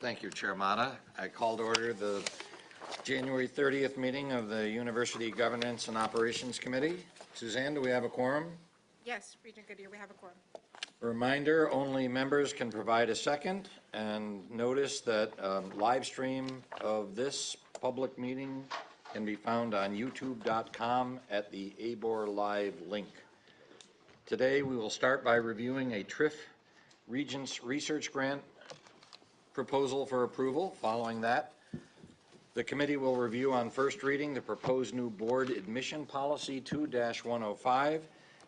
Thank you, Chair Mata. I call to order the January 30th meeting of the University Governance and Operations Committee. Suzanne, do we have a quorum? Yes, Regent Goodyear, we have a quorum. A reminder, only members can provide a second, and notice that live stream of this public meeting can be found on youtube.com at the ABOR Live link. Today we will start by reviewing a TRIF Regents Research Grant proposal for approval. Following that, the committee will review on first reading the proposed new board admission policy 2-105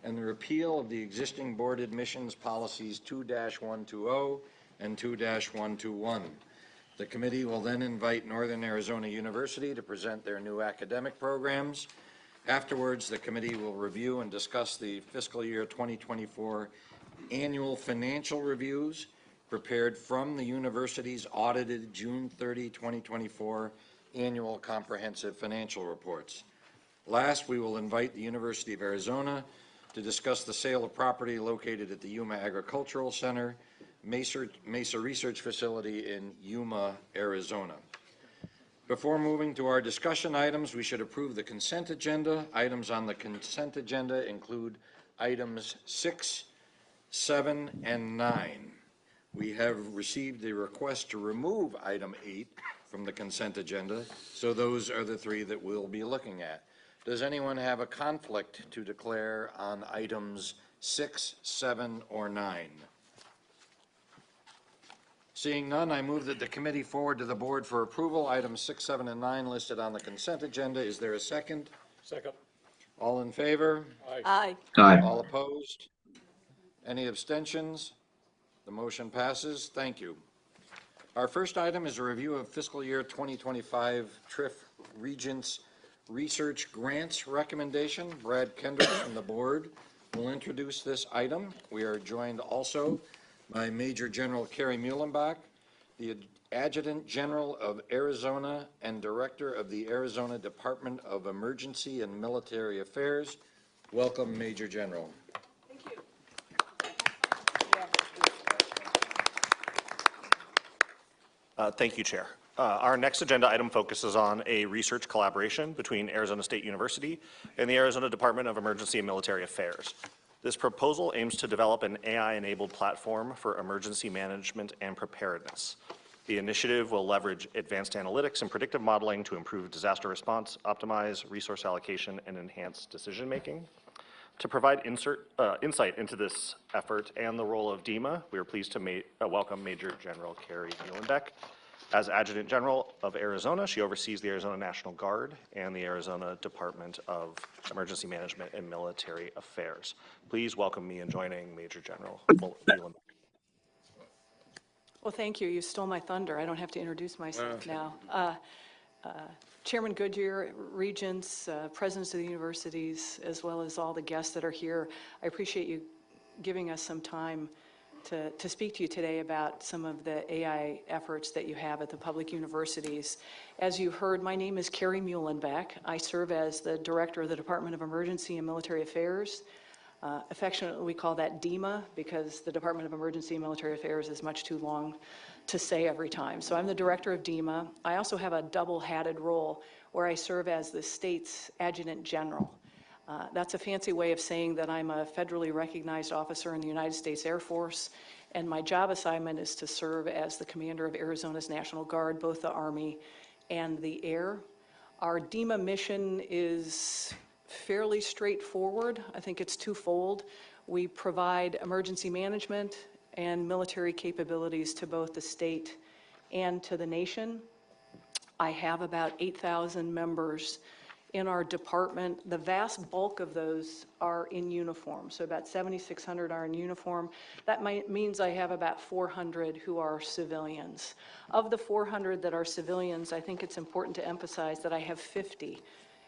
and the repeal of the existing board admissions policies 2-120 and 2-121. The committee will then invite Northern Arizona University to present their new academic programs. Afterwards, the committee will review and discuss the fiscal year 2024 annual financial reviews prepared from the university's audited June 30, 2024 annual comprehensive financial reports. Last, we will invite the University of Arizona to discuss the sale of property located at the Yuma Agricultural Center, Mesa Research Facility in Yuma, Arizona. Before moving to our discussion items, we should approve the consent agenda. Items on the consent agenda include items 6, 7, and 9. We have received a request to remove item 8 from the consent agenda, so those are the three that we'll be looking at. Does anyone have a conflict to declare on items 6, 7, or 9? Seeing none, I move that the committee forward to the board for approval items 6, 7, and 9 listed on the consent agenda. Is there a second? Second. All in favor? Aye. Aye. All opposed? Any abstentions? The motion passes. Thank you. Our first item is a review of fiscal year 2025 TRIF Regents Research Grants recommendation. Brad Kendrick from the board will introduce this item. We are joined also by Major General Kerry Muhlenbach, the Adjutant General of Arizona and Director of the Arizona Department of Emergency and Military Affairs. Welcome, Major General. Thank you, Chair. Our next agenda item focuses on a research collaboration between Arizona State University and the Arizona Department of Emergency and Military Affairs. This proposal aims to develop an AI-enabled platform for emergency management and preparedness. The initiative will leverage advanced analytics and predictive modeling to improve disaster response, optimize resource allocation, and enhance decision-making. To provide insight into this effort and the role of DEMA, we are pleased to welcome Major General Kerry Muhlenbach. As Adjutant General of Arizona, she oversees the Arizona National Guard and the Arizona Department of Emergency Management and Military Affairs. Please welcome me in joining Major General Muhlenbach. Well, thank you. You stole my thunder. I don't have to introduce myself now. Chairman Goodyear, regents, presidents of the universities, as well as all the guests that are here, I appreciate you giving us some time to speak to you today about some of the AI efforts that you have at the public universities. As you heard, my name is Kerry Muhlenbach. I serve as the Director of the Department of Emergency and Military Affairs. Affectionately, we call that DEMA because the Department of Emergency and Military Affairs is much too long to say every time. So I'm the Director of DEMA. I also have a double-hatted role where I serve as the state's Adjutant General. That's a fancy way of saying that I'm a federally recognized officer in the United States Air Force, and my job assignment is to serve as the commander of Arizona's National Guard, both the Army and the Air. Our DEMA mission is fairly straightforward. I think it's twofold. We provide emergency management and military capabilities to both the state and to the nation. I have about 8,000 members in our department. The vast bulk of those are in uniform, so about 7,600 are in uniform. That means I have about 400 who are civilians. Of the 400 that are civilians, I think it's important to emphasize that I have 50,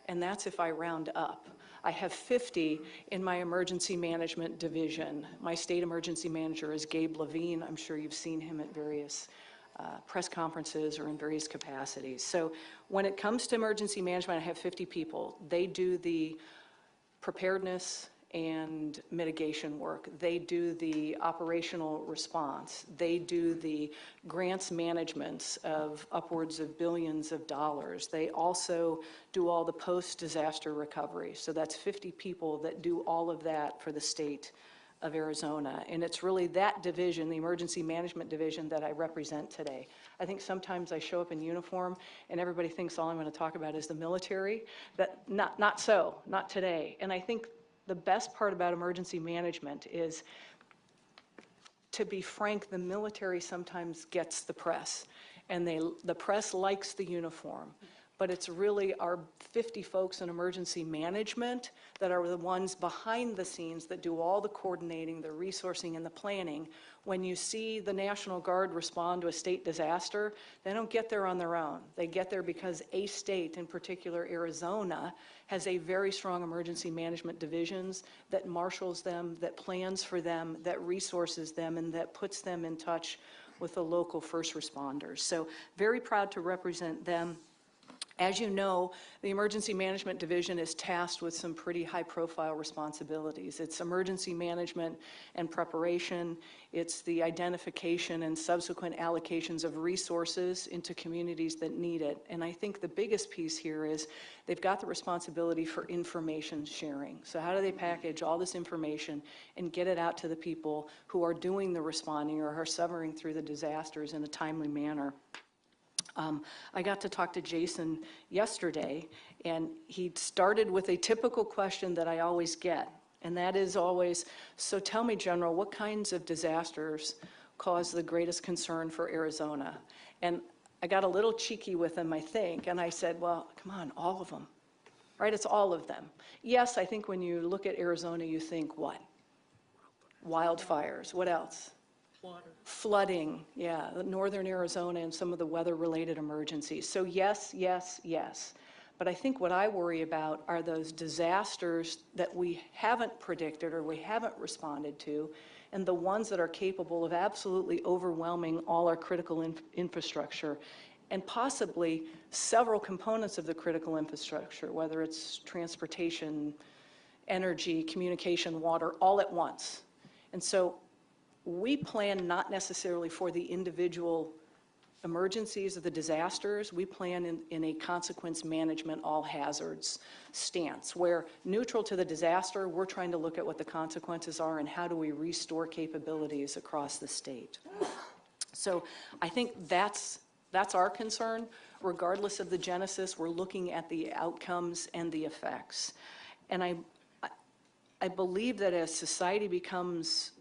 and that's if I round up. I have 50 in my emergency management division. My state emergency manager is Gabe Levine. I'm sure you've seen him at various press conferences or in various capacities. So when it comes to emergency management, I have 50 people. They do the preparedness and mitigation work. They do the operational response. They do the grants managements of upwards of billions of dollars. They also do all the post-disaster recovery. So that's 50 people that do all of that for the state of Arizona. And it's really that division, the emergency management division, that I represent today. I think sometimes I show up in uniform and everybody thinks all I'm going to talk about is the military. Not so, not today. And I think the best part about emergency management is, to be frank, the military sometimes gets the press, and the press likes the uniform. But it's really our 50 folks in emergency management that are the ones behind the scenes that do all the coordinating, the resourcing, and the planning. When you see the National Guard respond to a state disaster, they don't get there on their own. They get there because a state, in particular Arizona, has a very strong emergency management divisions that marshals them, that plans for them, that resources them, and that puts them in touch with the local first responders. So very proud to represent them. As you know, the Emergency Management Division is tasked with some pretty high-profile responsibilities. It's emergency management and preparation. It's the identification and subsequent allocations of resources into communities that need it. And I think the biggest piece here is they've got the responsibility for information sharing. So how do they package all this information and get it out to the people who are doing the responding or are suffering through the disasters in a timely manner? I got to talk to Jason yesterday, and he started with a typical question that I always get, and that is always, so tell me, General, what kinds of disasters cause the greatest concern for Arizona? And I got a little cheeky with him, I think, and I said, well, come on, all of them, right? It's all of them. Yes, I think when you look at Arizona, you think what? Wildfires. What else? Water. Flooding, yeah, northern Arizona and some of the weather-related emergencies. So yes, yes, yes. But I think what I worry about are those disasters that we haven't predicted or we haven't responded to, and the ones that are capable of absolutely overwhelming all our critical infrastructure, and possibly several components of the critical infrastructure, whether it's transportation, energy, communication, water, all at once. And so we plan not necessarily for the individual emergencies or the disasters. We plan in a consequence management all hazards stance, where neutral to the disaster, we're trying to look at what the consequences are and how do we restore capabilities across the state. So I think that's our concern. Regardless of the genesis, we're looking at the outcomes and the effects. And I believe that as society becomes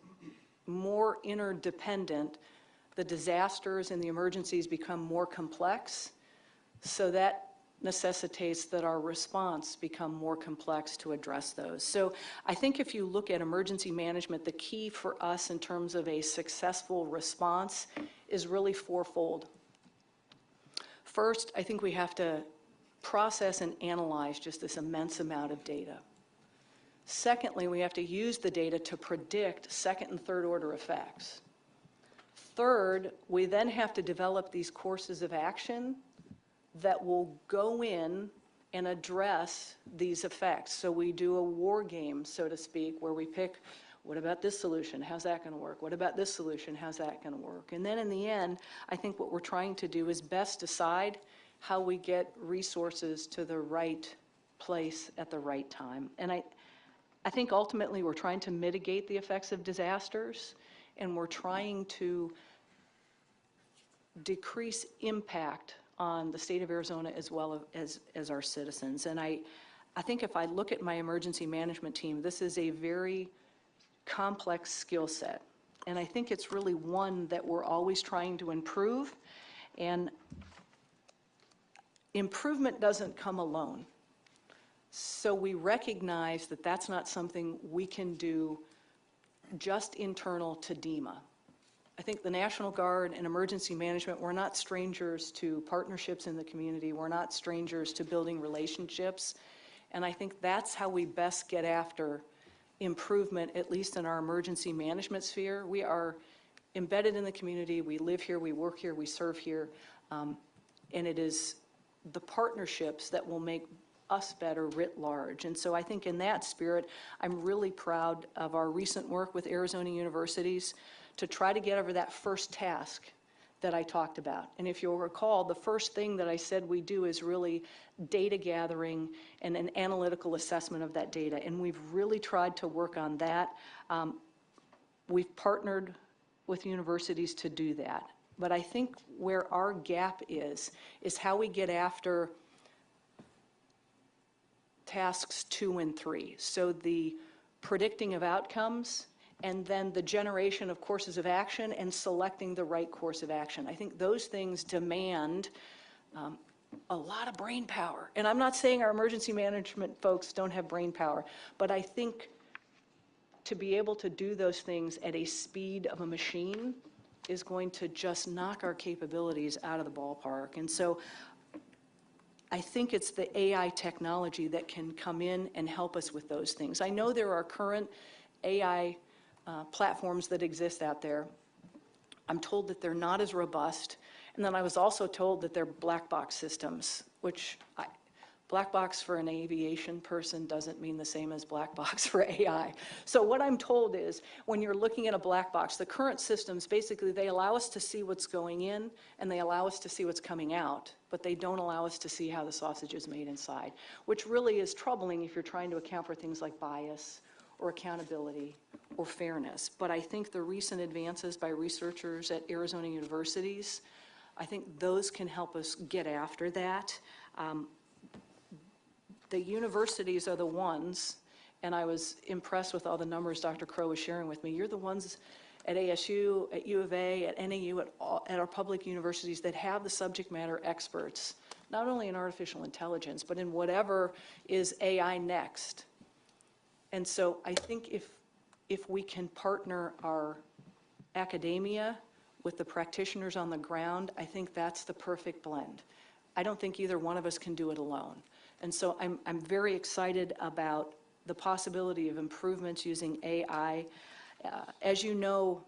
more interdependent, the disasters and the emergencies become more complex, so that necessitates that our response become more complex to address those. So I think if you look at emergency management, the key for us in terms of a successful response is really fourfold. First, I think we have to process and analyze just this immense amount of data. Secondly, we have to use the data to predict second and third order effects. Third, we then have to develop these courses of action that will go in and address these effects. So we do a war game, so to speak, where we pick, what about this solution? How's that going to work? What about this solution? How's that going to work? And then in the end, I think what we're trying to do is best decide how we get resources to the right place at the right time. And I think ultimately we're trying to mitigate the effects of disasters, and we're trying to decrease impact on the state of Arizona as well as our citizens. And I think if I look at my emergency management team, this is a very complex skill set. And I think it's really one that we're always trying to improve. And improvement doesn't come alone. So we recognize that that's not something we can do just internal to DEMA. I think the National Guard and emergency management, we're not strangers to partnerships in the community. We're not strangers to building relationships. And I think that's how we best get after improvement, at least in our emergency management sphere. We are embedded in the community. We live here, we work here, we serve here. And it is the partnerships that will make us better writ large. And so I think in that spirit, I'm really proud of our recent work with Arizona universities to try to get over that first task that I talked about. And if you'll recall, the first thing that I said we do is really data gathering and an analytical assessment of that data. And we've really tried to work on that. We've partnered with universities to do that. But I think where our gap is how we get after tasks 2 and 3. So the predicting of outcomes and then the generation of courses of action and selecting the right course of action. I think those things demand a lot of brain power. And I'm not saying our emergency management folks don't have brain power, but I think to be able to do those things at a speed of a machine is going to just knock our capabilities out of the ballpark. And so I think it's the AI technology that can come in and help us with those things. I know there are current AI platforms that exist out there. I'm told that they're not as robust. And then I was also told that they're black box systems, which black box for an aviation person doesn't mean the same as black box for AI. So what I'm told is when you're looking at a black box, the current systems, basically they allow us to see what's going in and they allow us to see what's coming out, but they don't allow us to see how the sausage is made inside, which really is troubling if you're trying to account for things like bias or accountability or fairness. But I think the recent advances by researchers at Arizona universities, I think those can help us get after that. The universities are the ones, and I was impressed with all the numbers Dr. Crow was sharing with me. You're the ones at ASU, at U of A, at NAU, at our public universities that have the subject matter experts, not only in artificial intelligence, but in whatever is AI next. And so I think if we can partner our academia with the practitioners on the ground, I think that's the perfect blend. I don't think either one of us can do it alone. And so I'm very excited about the possibility of improvements using AI. As you know,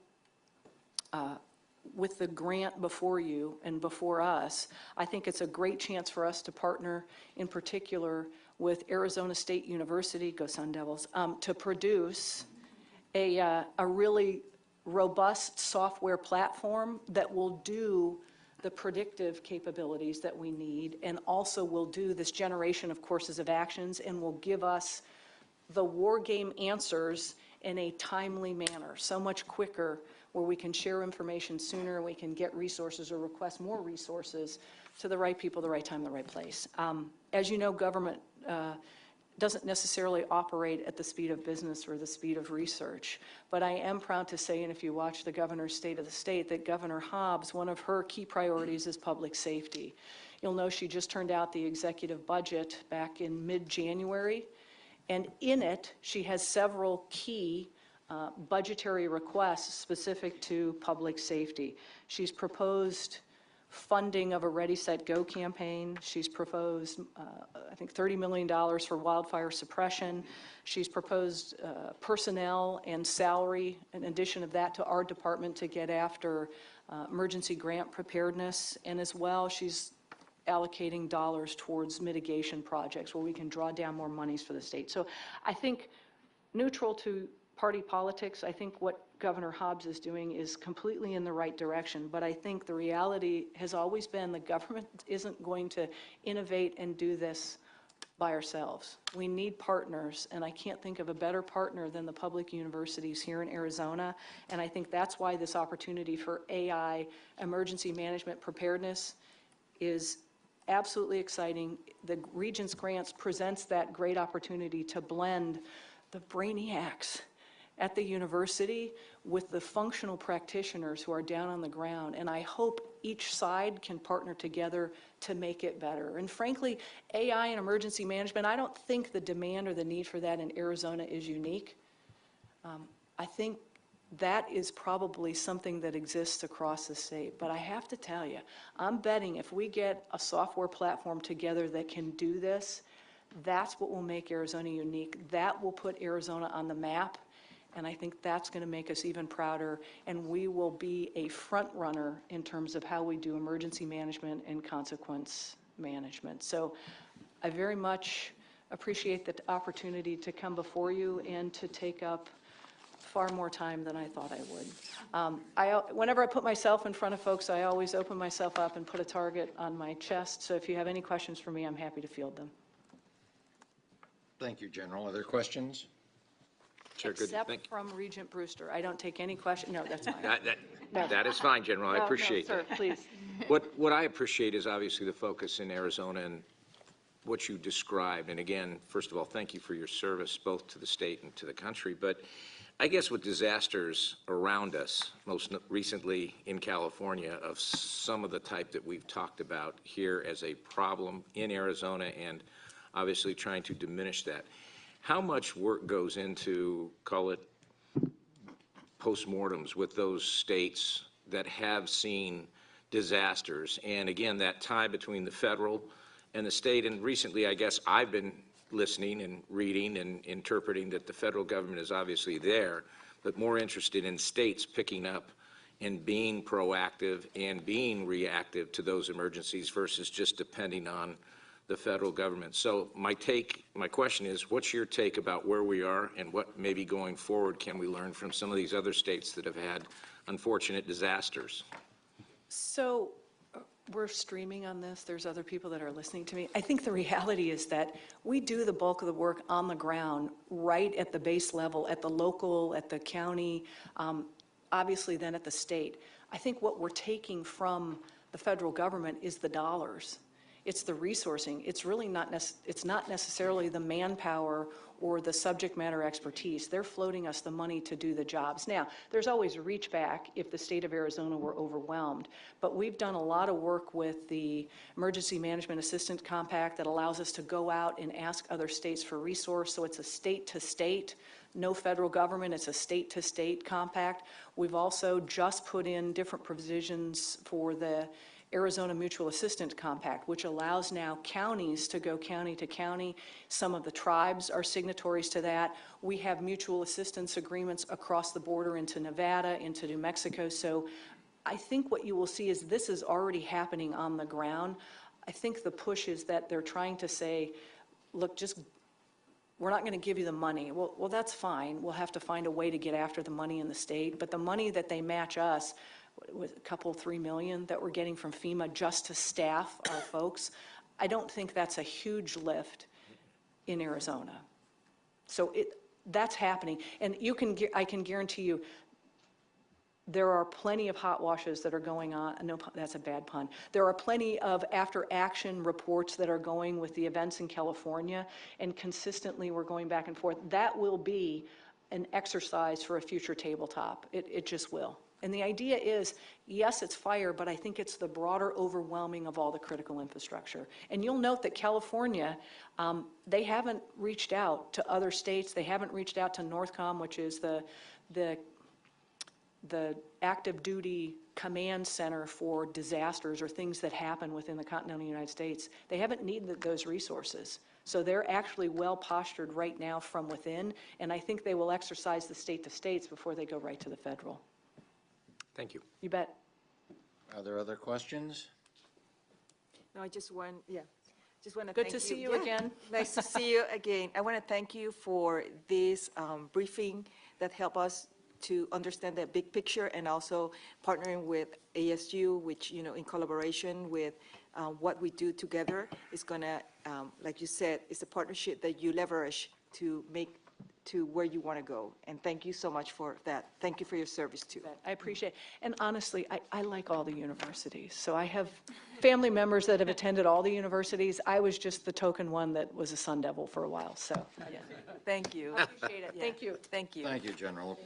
with the grant before you and before us, I think it's a great chance for us to partner, in particular, with Arizona State University, go Sun Devils, to produce a really robust software platform that will do the predictive capabilities that we need and also will do this generation of courses of actions and will give us the war game answers in a timely manner, so much quicker, where we can share information sooner, we can get resources or request more resources to the right people, the right time, the right place. As you know, government doesn't necessarily operate at the speed of business or the speed of research. But I am proud to say, and if you watch the governor's State of the State, that Governor Hobbs, one of her key priorities is public safety. You'll know she just turned out the executive budget back in mid-January, and in it, she has several key budgetary requests specific to public safety. She's proposed funding of a Ready, Set, Go campaign. She's proposed, I think, $30 million for wildfire suppression. She's proposed personnel and salary, in addition of that, to our department to get after emergency grant preparedness. And as well, she's allocating dollars towards mitigation projects where we can draw down more monies for the state. So I think, neutral to party politics, I think what Governor Hobbs is doing is completely in the right direction. But I think the reality has always been the government isn't going to innovate and do this by ourselves. We need partners, and I can't think of a better partner than the public universities here in Arizona. And I think that's why this opportunity for AI emergency management preparedness is absolutely exciting. The Regents Grants presents that great opportunity to blend the brainiacs at the university with the functional practitioners who are down on the ground. And I hope each side can partner together to make it better. And frankly, AI and emergency management, I don't think the demand or the need for that in Arizona is unique. I think that is probably something that exists across the state. But I have to tell you, I'm betting if we get a software platform together that can do this, that's what will make Arizona unique. That will put Arizona on the map. And I think that's going to make us even prouder, and we will be a front runner in terms of how we do emergency management and consequence management. So I very much appreciate the opportunity to come before you and to take up far more time than I thought I would. Whenever I put myself in front of folks, I always open myself up and put a target on my chest. So if you have any questions for me, I'm happy to field them. Thank you, General. Are there questions? Chair Goodyear, Except thank you. from Regent Brewster. I don't take any question. No, that's fine. That is fine, General, I No, appreciate no, that. sir, please. What I appreciate is obviously the focus in Arizona and what you described. And again, first of all, thank you for your service, both to the state and to the country. But I guess with disasters around us, most recently in California, of some of the type that we've talked about here as a problem in Arizona and obviously trying to diminish that, how much work goes into, call it, postmortems with those states that have seen disasters? And again, that tie between the federal and the state. And recently, I guess I've been listening and reading and interpreting that the federal government is obviously there, but more interested in states picking up and being proactive and being reactive to those emergencies versus just depending on the federal government. So my question is, what's your take about where we are and what maybe going forward can we learn from some of these other states that have had unfortunate disasters? So we're streaming on this. There's other people that are listening to me. I think the reality is that we do the bulk of the work on the ground, right at the base level, at the local, at the county, obviously then at the state. I think what we're taking from the federal government is the dollars. It's the resourcing. It's really it's not necessarily the manpower or the subject matter expertise. They're floating us the money to do the jobs. Now, there's always a reach back if the state of Arizona were overwhelmed, but we've done a lot of work with the Emergency Management Assistance Compact that allows us to go out and ask other states for resource. So it's a state to state, no federal government, it's a state to state compact. We've also just put in different provisions for the Arizona Mutual Assistance Compact, which allows now counties to go county to county. Some of the tribes are signatories to that. We have mutual assistance agreements across the border into Nevada, into New Mexico. So I think what you will see is this is already happening on the ground. I think the push is that they're trying to say, look, we're not going to give you the money. Well, that's fine. We'll have to find a way to get after the money in the state. But the money that they match us, with a couple, $3 million that we're getting from FEMA just to staff our folks, I don't think that's a huge lift in Arizona. So that's happening. And I can guarantee you, there are plenty of hot washes that are going on. No, that's a bad pun. There are plenty of after-action reports that are going with the events in California, and consistently we're going back and forth. That will be an exercise for a future tabletop. It just will. And the idea is, yes, it's fire, but I think it's the broader overwhelming of all the critical infrastructure. And you'll note that California, they haven't reached out to other states. They haven't reached out to NORTHCOM, which is the active duty command center for disasters or things that happen within the continental United States. They haven't needed those resources. So they're actually well postured right now from within, and I think they will exercise the state to states before they go right to the federal. Thank you. You bet. Are there other questions? No, I just want to thank you. Good to see you again. Nice to see you again. I want to thank you for this briefing that helped us to understand the big picture, and also partnering with ASU, which, in collaboration with what we do together is going to, like you said, it's a partnership that you leverage to make to where you want to go. And thank you so much for that. Thank you for your service, too. I appreciate it. And honestly, I like all the universities. So I have family members that have attended all the universities. I was just the token one that was a Sun Devil for a while, so, yeah. Thank you. I appreciate it. Thank you. Thank you. Thank you, General.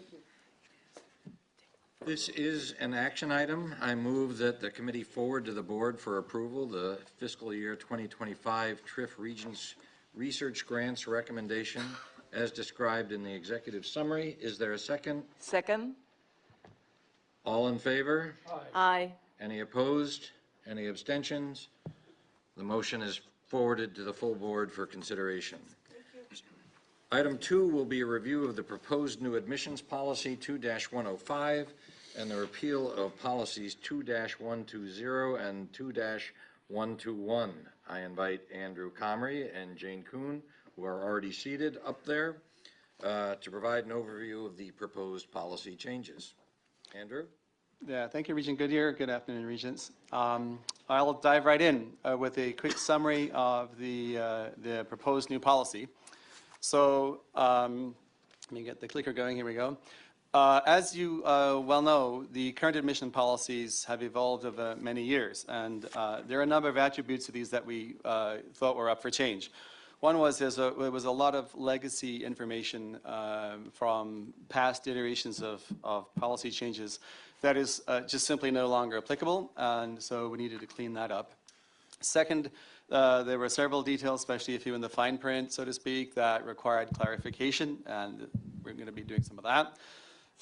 This is an action item. I move that the committee forward to the board for approval the fiscal year 2025 TRIF Regents Research Grants recommendation as described in the executive summary. Is there a second? Second? All in favor? Aye. Any opposed? Any abstentions? The motion is forwarded to the full board for consideration. Item 2 will be a review of the proposed new admissions policy 2-105 and the repeal of policies 2-120 and 121. I invite Andrew Comrie and Jane Kuhn, who are already seated up there, to provide an overview of the proposed policy changes. Andrew? Yeah, thank you, Regent Goodyear. Good afternoon, Regents. I'll dive right in with a quick summary of the proposed new policy. So let me get the clicker going. Here we go. As you well know, the current admission policies have evolved over many years, and there are a number of attributes to these that we thought were up for change. One was there was a lot of legacy information from past iterations of policy changes that is just simply no longer applicable, and so we needed to clean that up. Second, there were several details, especially a few in the fine print, so to speak, that required clarification, and we're going to be doing some of that.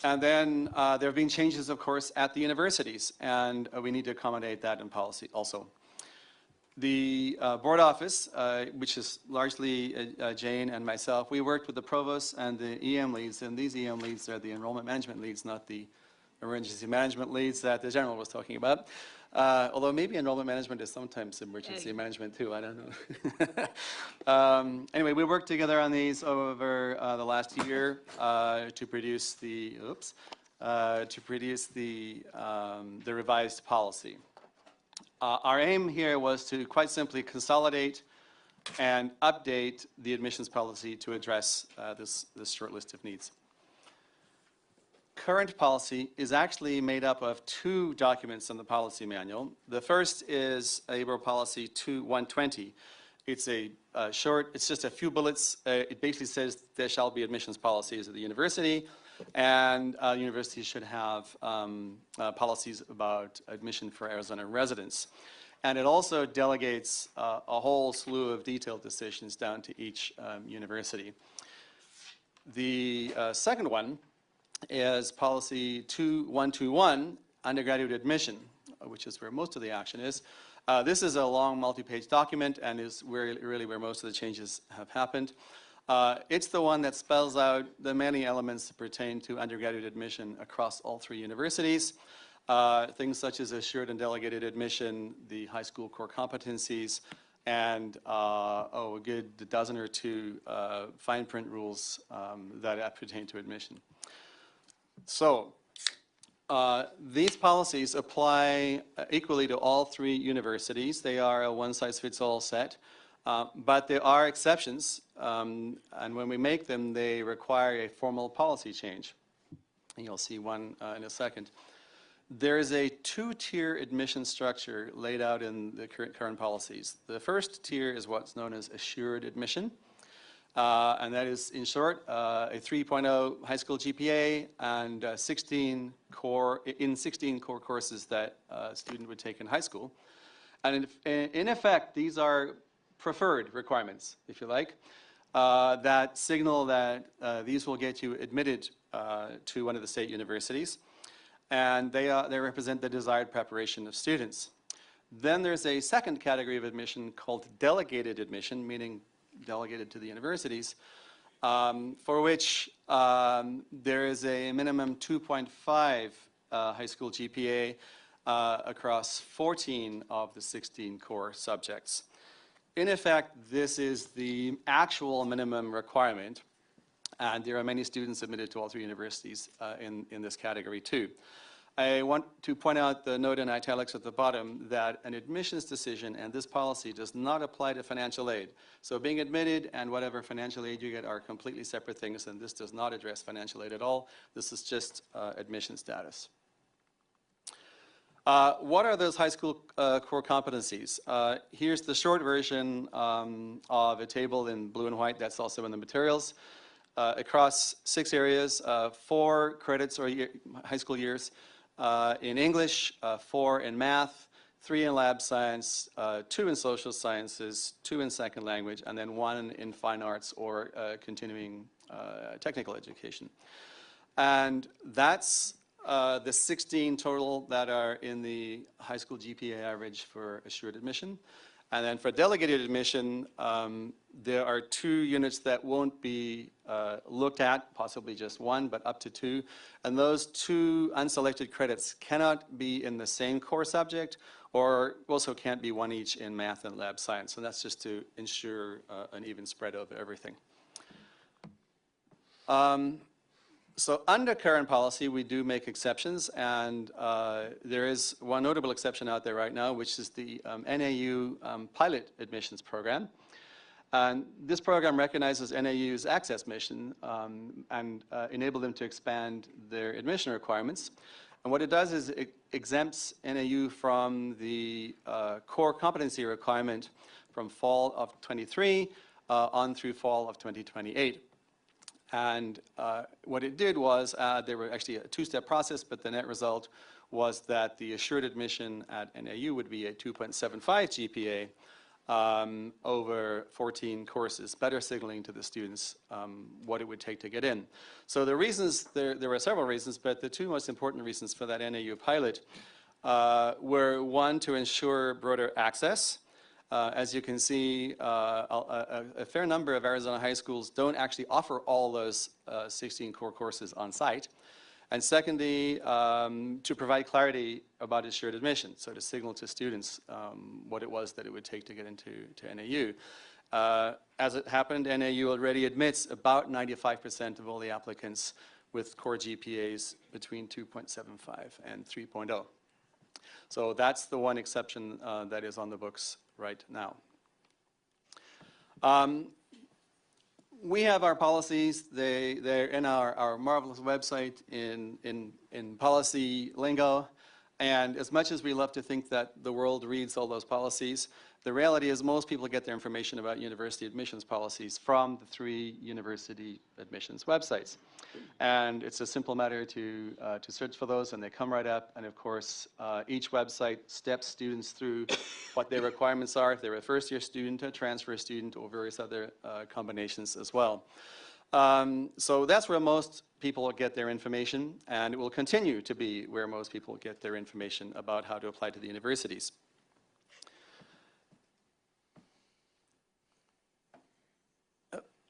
And then there have been changes, of course, at the universities, and we need to accommodate that in policy also. The board office, which is largely Jane and myself, we worked with the provost and the EM leads, and these EM leads are the enrollment management leads, not the emergency management leads that the general was talking about. Although maybe enrollment management is sometimes emergency management too, I don't know. Anyway, we worked together on these over the last year to produce the revised policy. Our aim here was to quite simply consolidate and update the admissions policy to address this short list of needs. Current policy is actually made up of two documents in the policy manual. The first is ABOR Policy 120. It's a short, it's just a few bullets. It basically says there shall be admissions policies at the university, and universities should have policies about admission for Arizona residents. And it also delegates a whole slew of detailed decisions down to each university. The second one is Policy 121, undergraduate admission, which is where most of the action is. This is a long multi-page document and is really where most of the changes have happened. It's the one that spells out the many elements that pertain to undergraduate admission across all three universities. Things such as assured and delegated admission, the high school core competencies, and a good dozen or two fine print rules that pertain to admission. So these policies apply equally to all three universities. They are a one-size-fits-all set, but there are exceptions, and when we make them, they require a formal policy change. And you'll see one in a second. There is a two-tier admission structure laid out in the current policies. The first tier is what's known as assured admission. And that is, in short, a 3.0 high school GPA and 16 core courses that a student would take in high school. And in effect, these are preferred requirements, if you like, that signal that these will get you admitted to one of the state universities. And they represent the desired preparation of students. Then there's a second category of admission called delegated admission, meaning delegated to the universities, for which there is a minimum 2.5 high school GPA across 14 of the 16 core subjects. In effect, this is the actual minimum requirement, and there are many students admitted to all three universities in this category too. I want to point out the note in italics at the bottom that an admissions decision and this policy does not apply to financial aid. So being admitted and whatever financial aid you get are completely separate things, and this does not address financial aid at all. This is just admission status. What are those high school core competencies? Here's the short version of a table in blue and white that's also in the materials. Across 6 areas, 4 credits or high school years, in English, 4 in math, 3 in lab science, 2 in social sciences, 2 in second language, and then 1 in fine arts or continuing technical education. And that's the 16 total that are in the high school GPA average for assured admission. And then for delegated admission, there are 2 units that won't be looked at, possibly just 1, but up to 2. And those 2 unselected credits cannot be in the same core subject, or also can't be 1 each in math and lab science. And that's just to ensure an even spread over everything. So under current policy, we do make exceptions, and there is one notable exception out there right now, which is the NAU pilot admissions program. And this program recognizes NAU's access mission and enable them to expand their admission requirements. And what it does is it exempts NAU from the core competency requirement from fall of 23 on through fall of 2028. And what it did was, there were actually a 2-step process, but the net result was that the assured admission at NAU would be a 2.75 GPA over 14 courses, better signaling to the students what it would take to get in. So the reasons, there were several reasons, but the 2 most important reasons for that NAU pilot were, 1, to ensure broader access. As you can see, a fair number of Arizona high schools don't actually offer all those 16 core courses on site. And secondly, to provide clarity about assured admission, so to signal to students what it was that it would take to get into NAU. As it happened, NAU already admits about 95% of all the applicants with core GPAs between 2.75 and 3.0. So that's the one exception that is on the books right now. We have our policies. They're in our marvelous website in policy lingo. And as much as we love to think that the world reads all those policies, the reality is most people get their information about university admissions policies from the 3 university admissions websites. And it's a simple matter to search for those, and they come right up. And of course, each website steps students through what their requirements are, if they're a first-year student, a transfer student, or various other combinations as well. So that's where most people get their information, and it will continue to be where most people get their information about how to apply to the universities.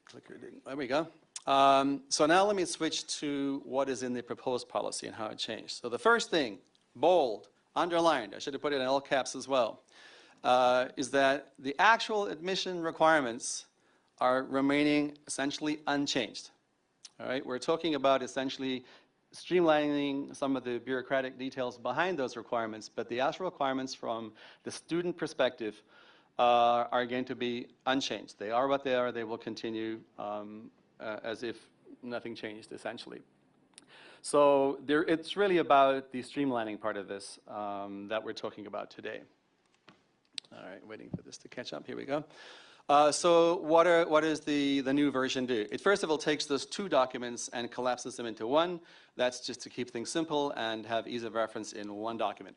Clicker didn't, there we go. So now let me switch to what is in the proposed policy and how it changed. So the first thing, bold, underlined, I should have put it in all caps as well, is that the actual admission requirements are remaining essentially unchanged. All right, we're talking about essentially streamlining some of the bureaucratic details behind those requirements, but the actual requirements from the student perspective are going to be unchanged. They are what they are. They will continue as if nothing changed, essentially. So it's really about the streamlining part of this that we're talking about today. All right, waiting for this to catch up. Here we go. So what does the new version do? It first of all takes those 2 documents and collapses them into 1. That's just to keep things simple and have ease of reference in 1 document.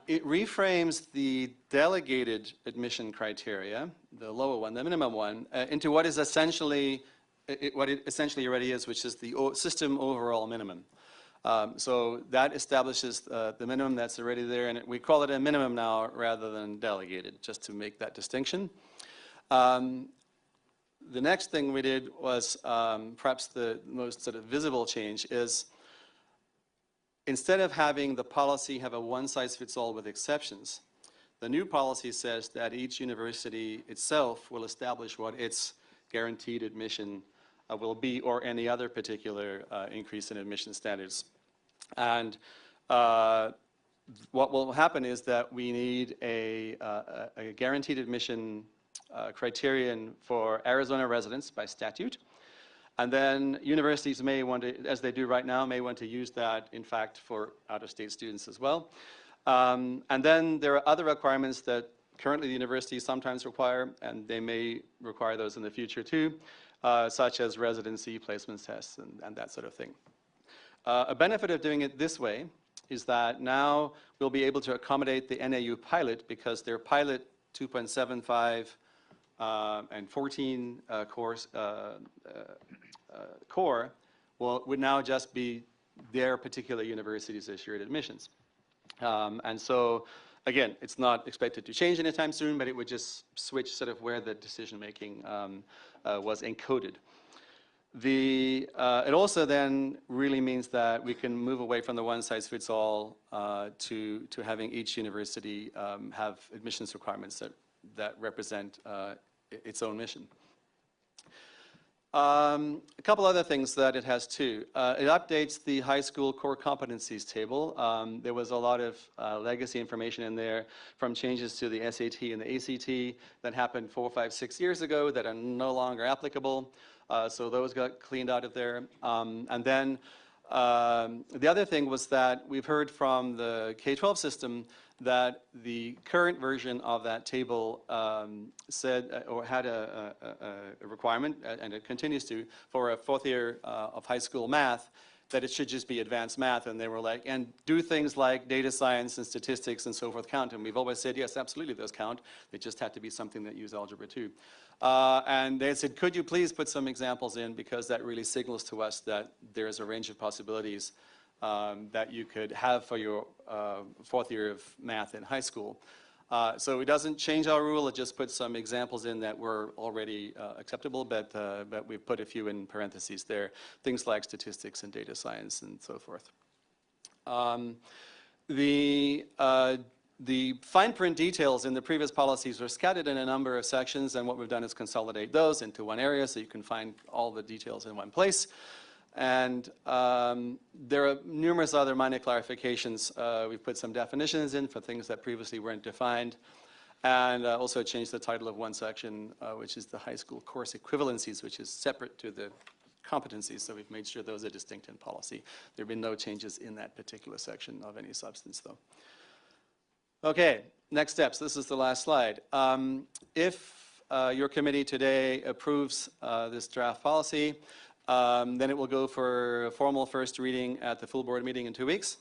It reframes the delegated admission criteria, the lower one, the minimum one, into what is essentially, what it essentially already is, which is the system overall minimum. So that establishes the minimum that's already there, and we call it a minimum now rather than delegated, just to make that distinction. The next thing we did was perhaps the most sort of visible change is instead of having the policy have a one-size-fits-all with exceptions, the new policy says that each university itself will establish what its guaranteed admission will be, or any other particular increase in admission standards. And what will happen is that we need a guaranteed admission criterion for Arizona residents by statute. And then universities may want to, as they do right now, may want to use that, in fact, for out-of-state students as well. And then there are other requirements that currently the universities sometimes require, and they may require those in the future too, such as residency placement tests and that sort of thing. A benefit of doing it this way is that now we'll be able to accommodate the NAU pilot because their pilot 2.75 and 14 core would now just be their particular university's assured admissions. And so Again, it's not expected to change anytime soon, but it would just switch sort of where the decision-making was encoded. It also then really means that we can move away from the one-size-fits-all to having each university have admissions requirements that represent its own mission. A couple other things that it has too. It updates the high school core competencies table. There was a lot of legacy information in there from changes to the SAT and the ACT that happened 4, 5, 6 years ago that are no longer applicable. So those got cleaned out of there. And then the other thing was that we've heard from the K-12 system that the current version of that table said or had a requirement, and it continues to, for a 4th year of high school math, that it should just be advanced math. And they were like, and do things like data science and statistics and so forth count. And we've always said, yes, absolutely those count. They just had to be something that use algebra too. And they said, could you please put some examples in, because that really signals to us that there is a range of possibilities that you could have for your 4th year of math in high school. So it doesn't change our rule, it just puts some examples in that were already acceptable, but we've put a few in parentheses there, things like statistics and data science and so forth. The fine print details in the previous policies were scattered in a number of sections, and what we've done is consolidate those into one area so you can find all the details in one place. And there are numerous other minor clarifications. We've put some definitions in for things that previously weren't defined, and also changed the title of one section, which is the high school course equivalencies, which is separate to the competencies, so we've made sure those are distinct in policy. There have been no changes in that particular section of any substance, though. Okay, next steps. This is the last slide. If your committee today approves this draft policy, then it will go for a formal first reading at the full board meeting in 2 weeks.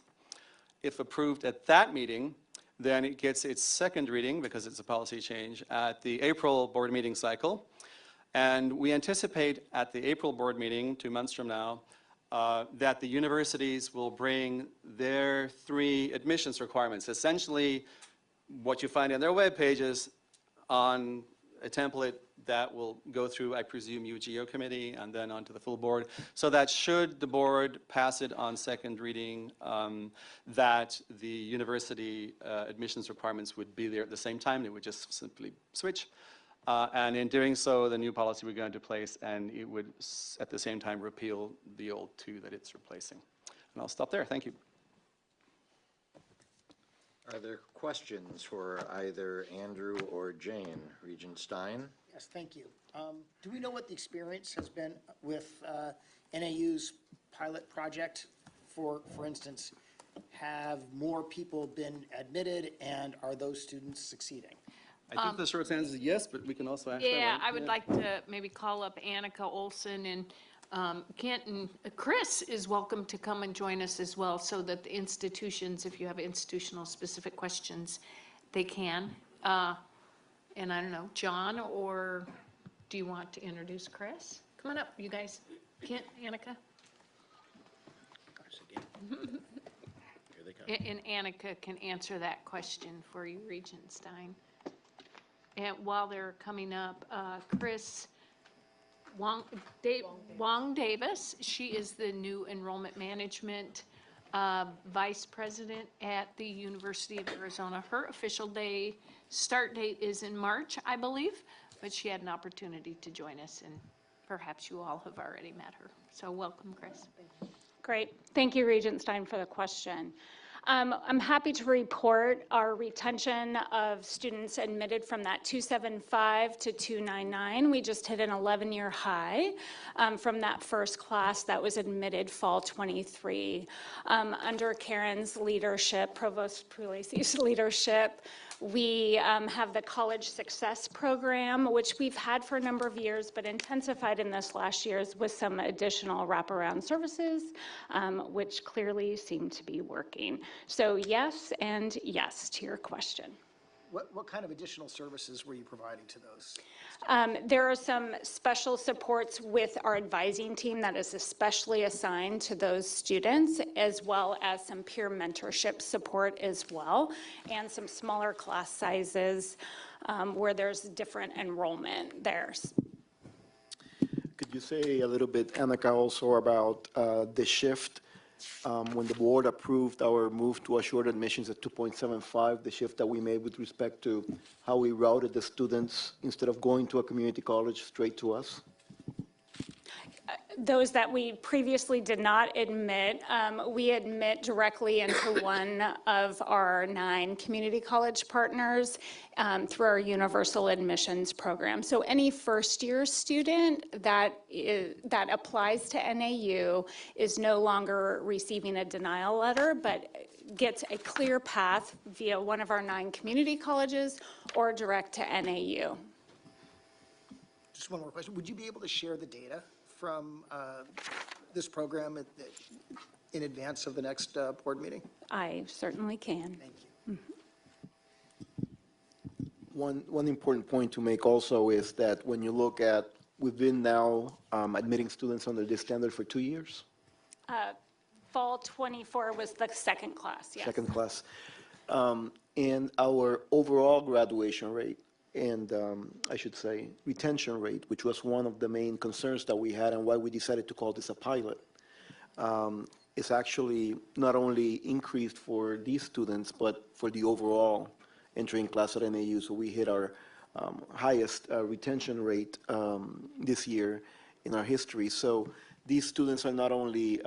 If approved at that meeting, then it gets its second reading, because it's a policy change, at the April board meeting cycle. And we anticipate at the April board meeting, 2 months from now, that the universities will bring their 3 admissions requirements, essentially what you find in their web pages, on a template that will go through, I presume, UGO committee and then onto the full board, so that should the board pass it on second reading, that the university admissions requirements would be there at the same time. They would just simply switch. And in doing so, the new policy would go into place, and it would, at the same time, repeal the old 2 that it's replacing. And I'll stop there. Thank you. Are there questions for either Andrew or Jane? Regent Stein? Yes, thank you. Do we know what the experience has been with NAU's pilot project? For instance, have more people been admitted, and are those students succeeding? I think the short answer is yes, but we can also ask Yeah, that, right? I would like to maybe call up Annika Olson and Kent, and Chris is welcome to come and join us as well, so that the institutions, if you have institutional specific questions, they can. And I don't know, John, or do you want to introduce Chris? Come on up, you guys. Kent, Annika. Here they come. And Annika can answer that question for you, Regent Stein. And while they're coming up, Chris Wong Davis, she is the new enrollment management vice president at the University of Arizona. Her official start date is in March, I believe, but she had an opportunity to join us, and perhaps you all have already met her. So welcome, Chris. Great. Thank you, Regent Stein, for the question. I'm happy to report our retention of students admitted from that 275 to 299. We just hit an 11-year high from that first class that was admitted fall 23. Under Karen's leadership, Provost Puglisi's leadership, we have the College Success Program, which we've had for a number of years, but intensified in this last year with some additional wraparound services, which clearly seem to be working. So yes and yes to your question. What kind of additional services were you providing to those? There are some special supports with our advising team that is especially assigned to those students, as well as some peer mentorship support as well, and some smaller class sizes where there's different enrollment there. Could you say a little bit, Annika, also about the shift when the board approved our move to assured admissions at 2.75, the shift that we made with respect to how we routed the students instead of going to a community college straight to us? Those that we previously did not admit, we admit directly into one of our 9 community college partners through our universal admissions program. So any first-year student that applies to NAU is no longer receiving a denial letter, but gets a clear path via one of our 9 community colleges or direct to NAU. Just one more question. Would you be able to share the data from this program in advance of the next board meeting? I certainly can. Thank you. One important point to make also is that when you look at, we've been now admitting students under this standard for 2 years, Fall 24 was the second class, yes. second class. And our overall graduation rate and I should say retention rate, which was one of the main concerns that we had and why we decided to call this a pilot, is actually not only increased for these students, but for the overall entering class at NAU. So we hit our highest retention rate this year in our history. So these students are not only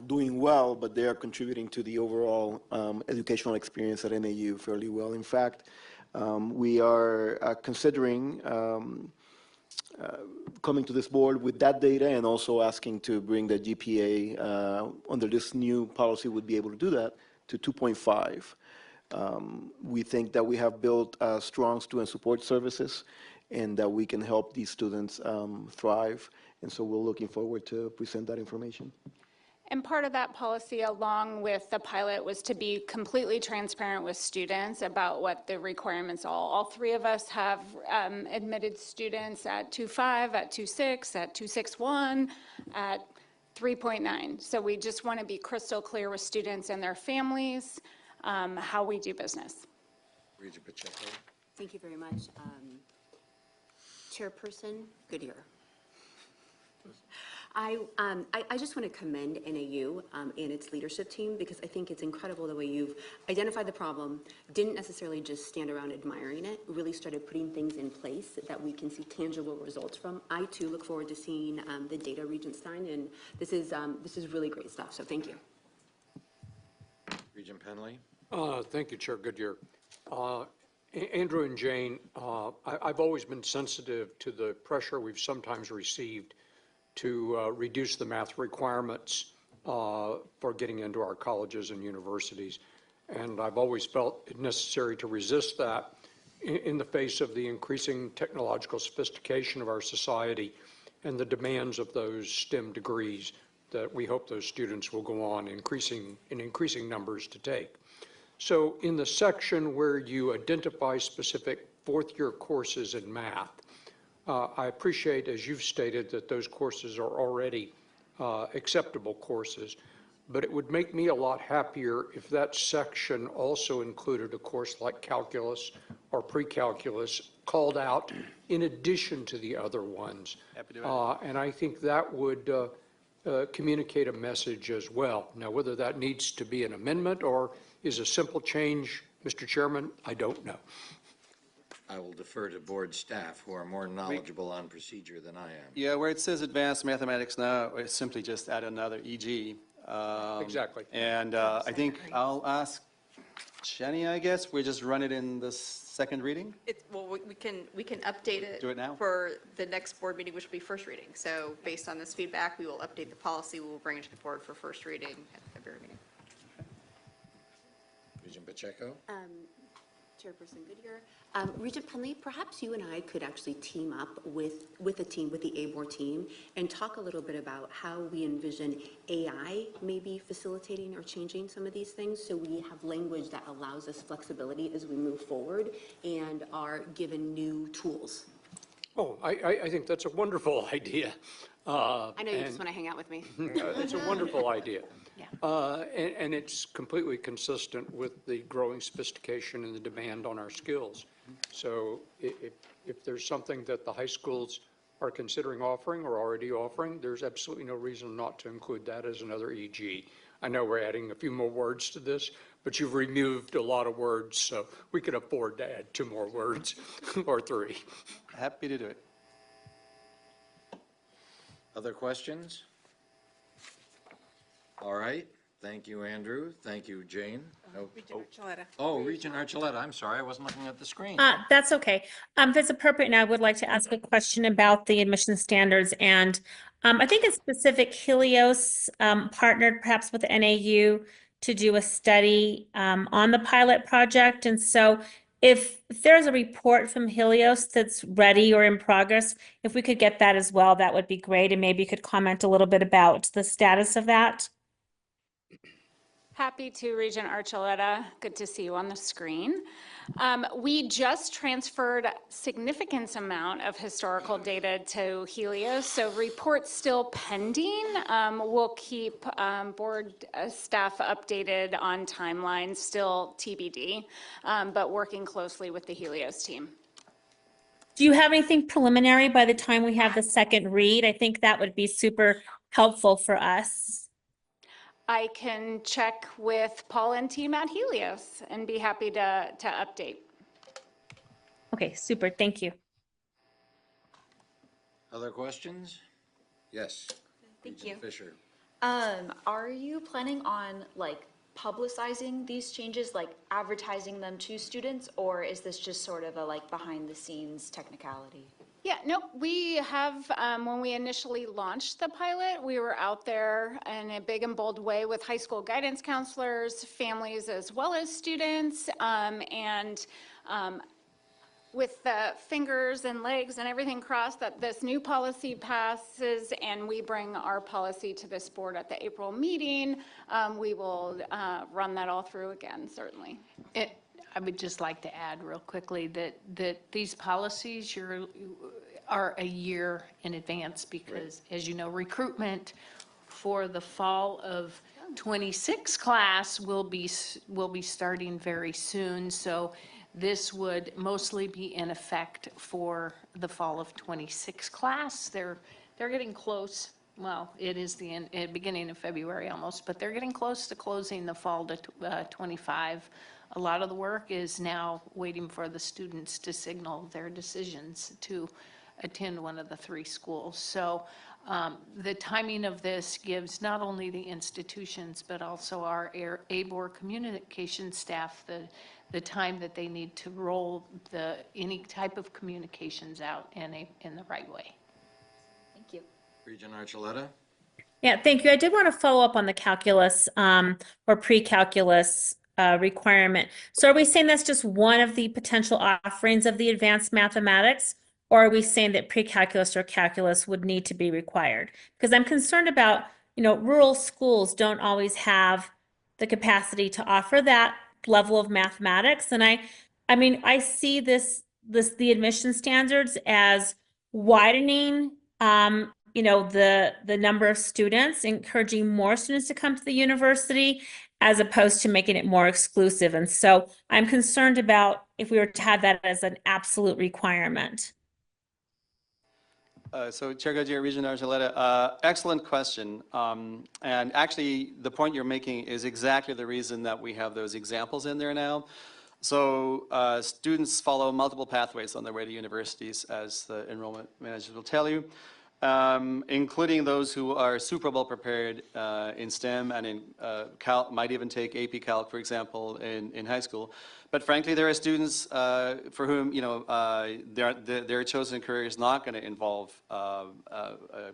doing well, but they are contributing to the overall educational experience at NAU fairly well. In fact, we are considering coming to this board with that data and also asking to bring the GPA under this new policy would be able to do that to 2.5. We think that we have built strong student support services and that we can help these students thrive. And so we're looking forward to present that information. And part of that policy, along with the pilot, was to be completely transparent with students about what the requirements are. All 3 of us have admitted students at 2.5, at 2.6, at 2.61, at 3.9. So we just want to be crystal clear with students and their families how we do business. Regent Pacheco. Thank you very much. Chairperson Goodyear. I just want to commend NAU and its leadership team because I think it's incredible the way you've identified the problem, didn't necessarily just stand around admiring it, really started putting things in place that we can see tangible results from. I too look forward to seeing the data, Regent Stein, and this is really great stuff, so thank you. Regent Penley. Thank you, Chair Goodyear. Andrew and Jane, I've always been sensitive to the pressure we've sometimes received to reduce the math requirements for getting into our colleges and universities. And I've always felt it necessary to resist that in the face of the increasing technological sophistication of our society and the demands of those STEM degrees that we hope those students will go on in increasing numbers to take. So in the section where you identify specific fourth-year courses in math, I appreciate, as you've stated, that those courses are already acceptable courses, but it would make me a lot happier if that section also included a course like calculus or pre-calculus called out in addition to the other ones. And I think that would communicate a message as well. Now, whether that needs to be an amendment or is a simple change, Mr. Chairman, I don't know. I will defer to board staff who are more knowledgeable on procedure than I am. Yeah, where it says advanced mathematics now, it's simply just add another EG. Exactly. And I think I'll ask Jenny, I guess, we just run it in the second reading? Well, we can update it. Do it now? For the next board meeting, which will be first reading. So based on this feedback, we will update the policy. We will bring it to the board for first reading at the February meeting. Regent Pacheco. Chairperson Goodyear. Regent Penley, perhaps you and I could actually team up with the team, with the ABOR team, and talk a little bit about how we envision AI maybe facilitating or changing some of these things, so we have language that allows us flexibility as we move forward and are given new tools. Oh, I think that's a wonderful idea. I know you just want to hang out with me. It's a wonderful idea. Yeah. And it's completely consistent with the growing sophistication and the demand on our skills. So if there's something that the high schools are considering offering or already offering, there's absolutely no reason not to include that as another EG. I know we're adding a few more words to this, but you've removed a lot of words, so we could afford to add 2 more words or 3. Happy to do it. Other questions? All right. Thank you, Andrew. Thank you, Jane. Regent Archuleta. Oh, Regent Archuleta, I'm sorry, I wasn't looking at the screen. That's okay. If it's appropriate, now I would like to ask a question about the admission standards. And I think it's specific, Helios partnered perhaps with NAU to do a study on the pilot project. And so if there's a report from Helios that's ready or in progress, if we could get that as well, that would be great. And maybe you could comment a little bit about the status of that. Happy to, Regent Archuleta. Good to see you on the screen. We just transferred significant amount of historical data to Helios, so reports still pending. We'll keep board staff updated on timelines, still TBD, but working closely with the Helios team. Do you have anything preliminary by the time we have the second read? I think that would be super helpful for us. I can check with Paul and team at Helios and be happy to update. Okay, super. Thank you. Other questions? Yes. Thank Regent you. Fisher. Are you planning on like publicizing these changes, like advertising them to students, or is this just sort of a like behind the scenes technicality? Yeah, no, we have, when we initially launched the pilot, we were out there in a big and bold way with high school guidance counselors, families, as well as students, and with the fingers and legs and everything crossed that this new policy passes and we bring our policy to this board at the April meeting, we will run that all through again, certainly. I would just like to add real quickly that these policies are a year in advance because, as you know, recruitment for the fall of 26 class will be starting very soon. So this would mostly be in effect for the fall of 26 class. They're getting close. Well, it is the beginning of February almost, but they're getting close to closing the fall to 25. A lot of the work is now waiting for the students to signal their decisions to attend one of the 3 schools. So the timing of this gives not only the institutions, but also our ABOR communication staff the time that they need to roll any type of communications out in the right way. Thank you. Regent Archuleta? Yeah, thank you. I did want to follow up on the calculus or pre-calculus requirement. So are we saying that's just one of the potential offerings of the advanced mathematics, or are we saying that pre-calculus or calculus would need to be required? Because I'm concerned about, rural schools don't always have the capacity to offer that level of mathematics. And I see the admission standards as widening, the number of students, encouraging more students to come to the university, as opposed to making it more exclusive. And so I'm concerned about if we were to have that as an absolute requirement. So Chair Goodyear, Regent Archuleta, excellent question. And actually, the point you're making is exactly the reason that we have those examples in there now. So students follow multiple pathways on their way to universities, as the enrollment managers will tell you, including those who are super well prepared in STEM and in might even take AP Calc, for example, in high school. But frankly, there are students for whom their chosen career is not going to involve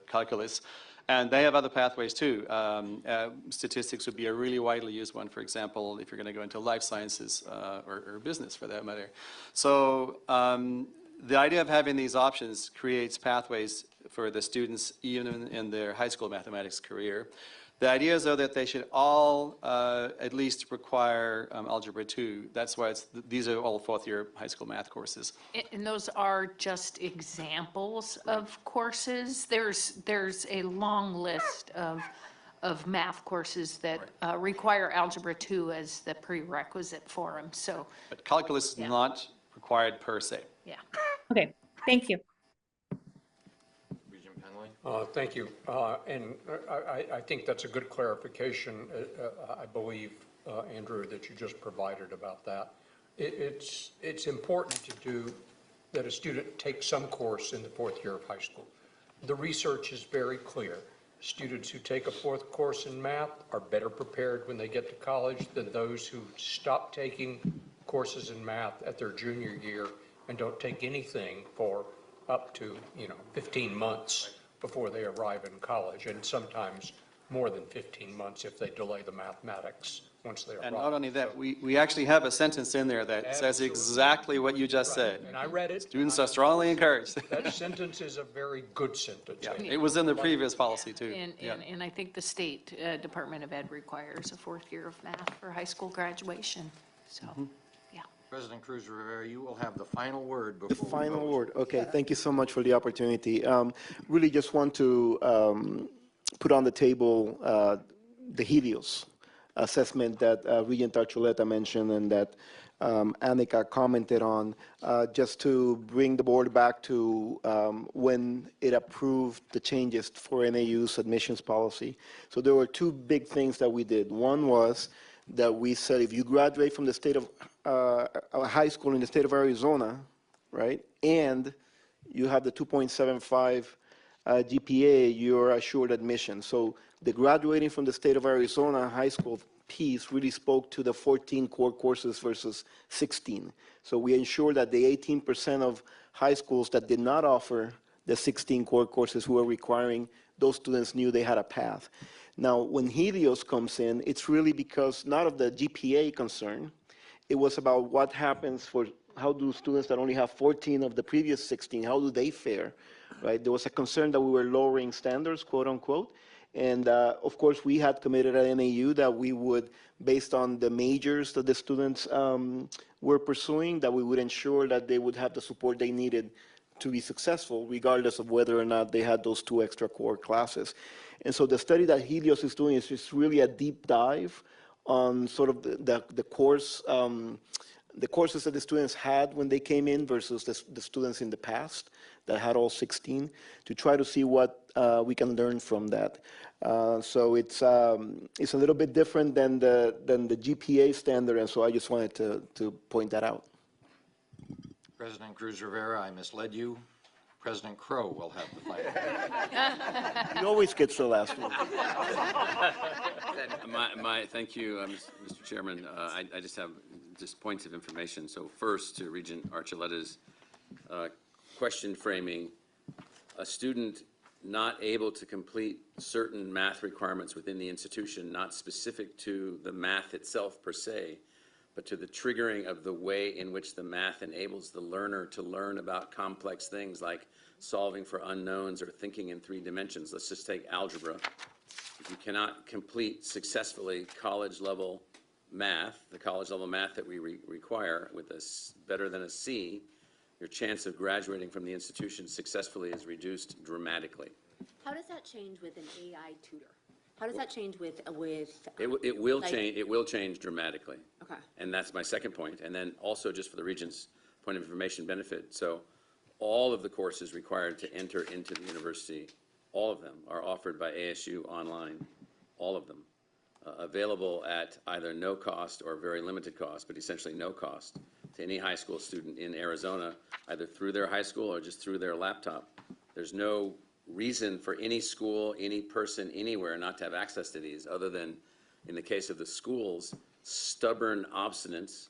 calculus, And they have other pathways too. Statistics would be a really widely used one, for example, if you're going to go into life sciences or business for that matter. So the idea of having these options creates pathways for the students even in their high school mathematics career. The idea is, though, that they should all at least require Algebra 2. That's why these are all fourth-year high school math courses. And those are just examples of courses. There's a long list of math courses that require Algebra 2 as the prerequisite for them, so. But calculus is not required per se. Yeah. Okay, thank you. Regent Penley? Thank you. And I think that's a good clarification, I believe, Andrew, that you just provided about that. It's important to do that a student take some course in the fourth year of high school. The research is very clear. Students who take a fourth course in math are better prepared when they get to college than those who stop taking courses in math at their junior year and don't take anything for up to 15 months before they arrive in college, and sometimes more than 15 months if they delay the mathematics once they arrive. And not only that, we actually have a sentence in there that says exactly what you just said. And I read it. Students are strongly encouraged. That sentence is a very good sentence. Yeah, it was in the previous policy too. And I think the state Department of Ed requires a fourth year of math for high school graduation, so, yeah. President Cruz Rivera, you will have the final word The before we final vote. word. Okay, thank you so much for the opportunity. Really just want to put on the table the Helios assessment that Regent Archuleta mentioned and that Annika commented on, just to bring the board back to when it approved the changes for NAU's admissions policy. So there were two big things that we did. One was that we said if you graduate from the state of high school in the state of Arizona, right, and you have the 2.75 GPA, you're assured admission. So the graduating from the state of Arizona high school piece really spoke to the 14 core courses versus 16. So we ensured that the 18% of high schools that did not offer the 16 core courses who were requiring, those students knew they had a path. Now, when Helios comes in, it's really because not of the GPA concern, it was about what happens for, how do students that only have 14 of the previous 16, how do they fare, right? There was a concern that we were lowering standards, quote unquote. And of course, we had committed at NAU that we would, based on the majors that the students were pursuing, that we would ensure that they would have the support they needed to be successful, regardless of whether or not they had those 2 extra core classes. And so the study that Helios is doing is just really a deep dive on sort of the course, the courses that the students had when they came in versus the students in the past that had all 16, to try to see what we can learn from that. So it's a little bit different than the GPA standard, and so I just wanted to point that out. President Cruz Rivera, I misled you. President Crow will have the final. He always gets the last one. Thank you, Mr. Chairman. I just have points of information. So first, to Regent Archuleta's question framing, a student not able to complete certain math requirements within the institution, not specific to the math itself per se, but to the triggering of the way in which the math enables the learner to learn about complex things like solving for unknowns or thinking in 3 dimensions. Let's just take algebra. If you cannot complete successfully college-level math, the college-level math that we require with a better than a C, your chance of graduating from the institution successfully is reduced dramatically. How does that change with an AI tutor? How does that change with It will change. It will change dramatically. Okay. And that's my second point. And then also, just for the Regent's point of information benefit, so all of the courses required to enter into the university, all of them are offered by ASU online, all of them, available at either no cost or very limited cost, but essentially no cost to any high school student in Arizona, either through their high school or just through their laptop. There's no reason for any school, any person, anywhere not to have access to these, other than, in the case of the schools, stubborn obstinance,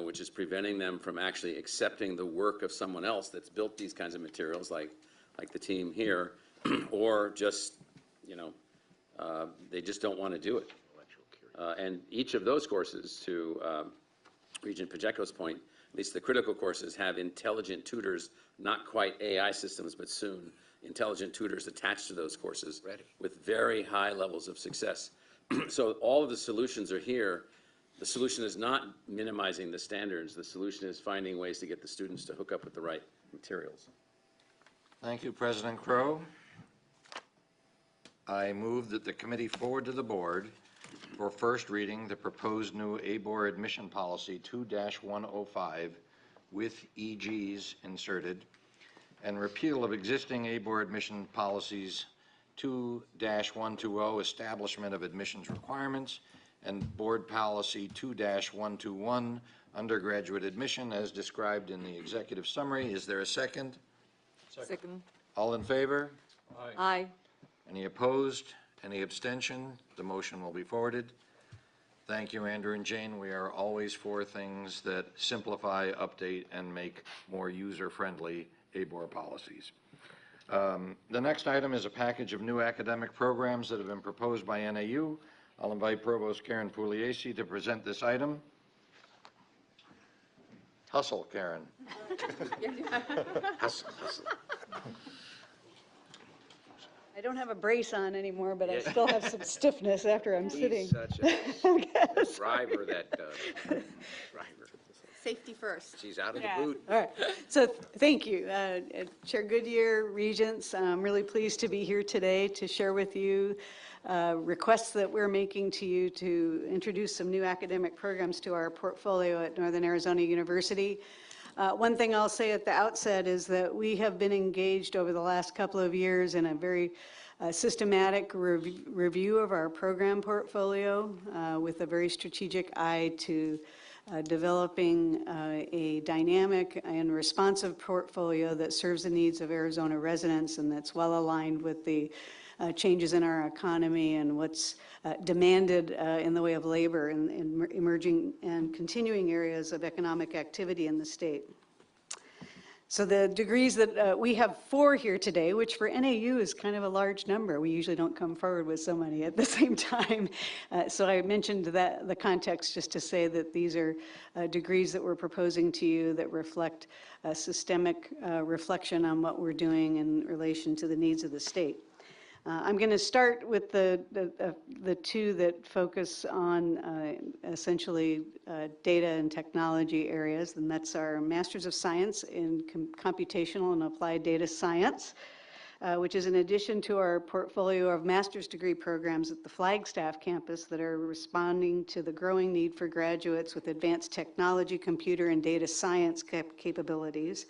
which is preventing them from actually accepting the work of someone else that's built these kinds of materials, like the team here, or just, they just don't want to do it. And each of those courses, to Regent Pacheco's point, at least the critical courses, have intelligent tutors, not quite AI systems, but soon, intelligent tutors attached to those courses with very high levels of success. So all of the solutions are here. The solution is not minimizing the standards. The solution is finding ways to get the students to hook up with the right materials. Thank you, President Crow. I move that the committee forward to the board for first reading the proposed new ABOR admission policy 2-105 with EGs inserted, and repeal of existing ABOR admission policies 2-120 establishment of admissions requirements and board policy 2-121 undergraduate admission as described in the executive summary. Is there a second? Second. All in favor? Aye. Any opposed? Any abstention? The motion will be forwarded. Thank you, Andrew and Jane. We are always for things that simplify, update, and make more user-friendly ABOR policies. The next item is a package of new academic programs that have been proposed by NAU. I'll invite Provost Karen Pugliese to present this item. Hustle, Karen. Hustle, hustle. I don't have a brace on anymore, but I still have some stiffness after I'm sitting. He's such a driver, that driver. Safety first. She's out of the boot. All right, so thank you. Chair Goodyear, Regents, I'm really pleased to be here today to share with you requests that we're making to you to introduce some new academic programs to our portfolio at Northern Arizona University. One thing I'll say at the outset is that we have been engaged over the last couple of years in a very systematic review of our program portfolio with a very strategic eye to developing a dynamic and responsive portfolio that serves the needs of Arizona residents and that's well aligned with the changes in our economy and what's demanded in the way of labor in emerging and continuing areas of economic activity in the state. So the degrees that we have 4 here today, which for NAU is kind of a large number. We usually don't come forward with so many at the same time. So I mentioned that the context just to say that these are degrees that we're proposing to you that reflect a systemic reflection on what we're doing in relation to the needs of the state. I'm going to start with the 2 that focus on essentially data and technology areas, and that's our Masters of Science in Computational and Applied Data Science, which is in addition to our portfolio of master's degree programs at the Flagstaff campus that are responding to the growing need for graduates with advanced technology, computer, and data science capabilities.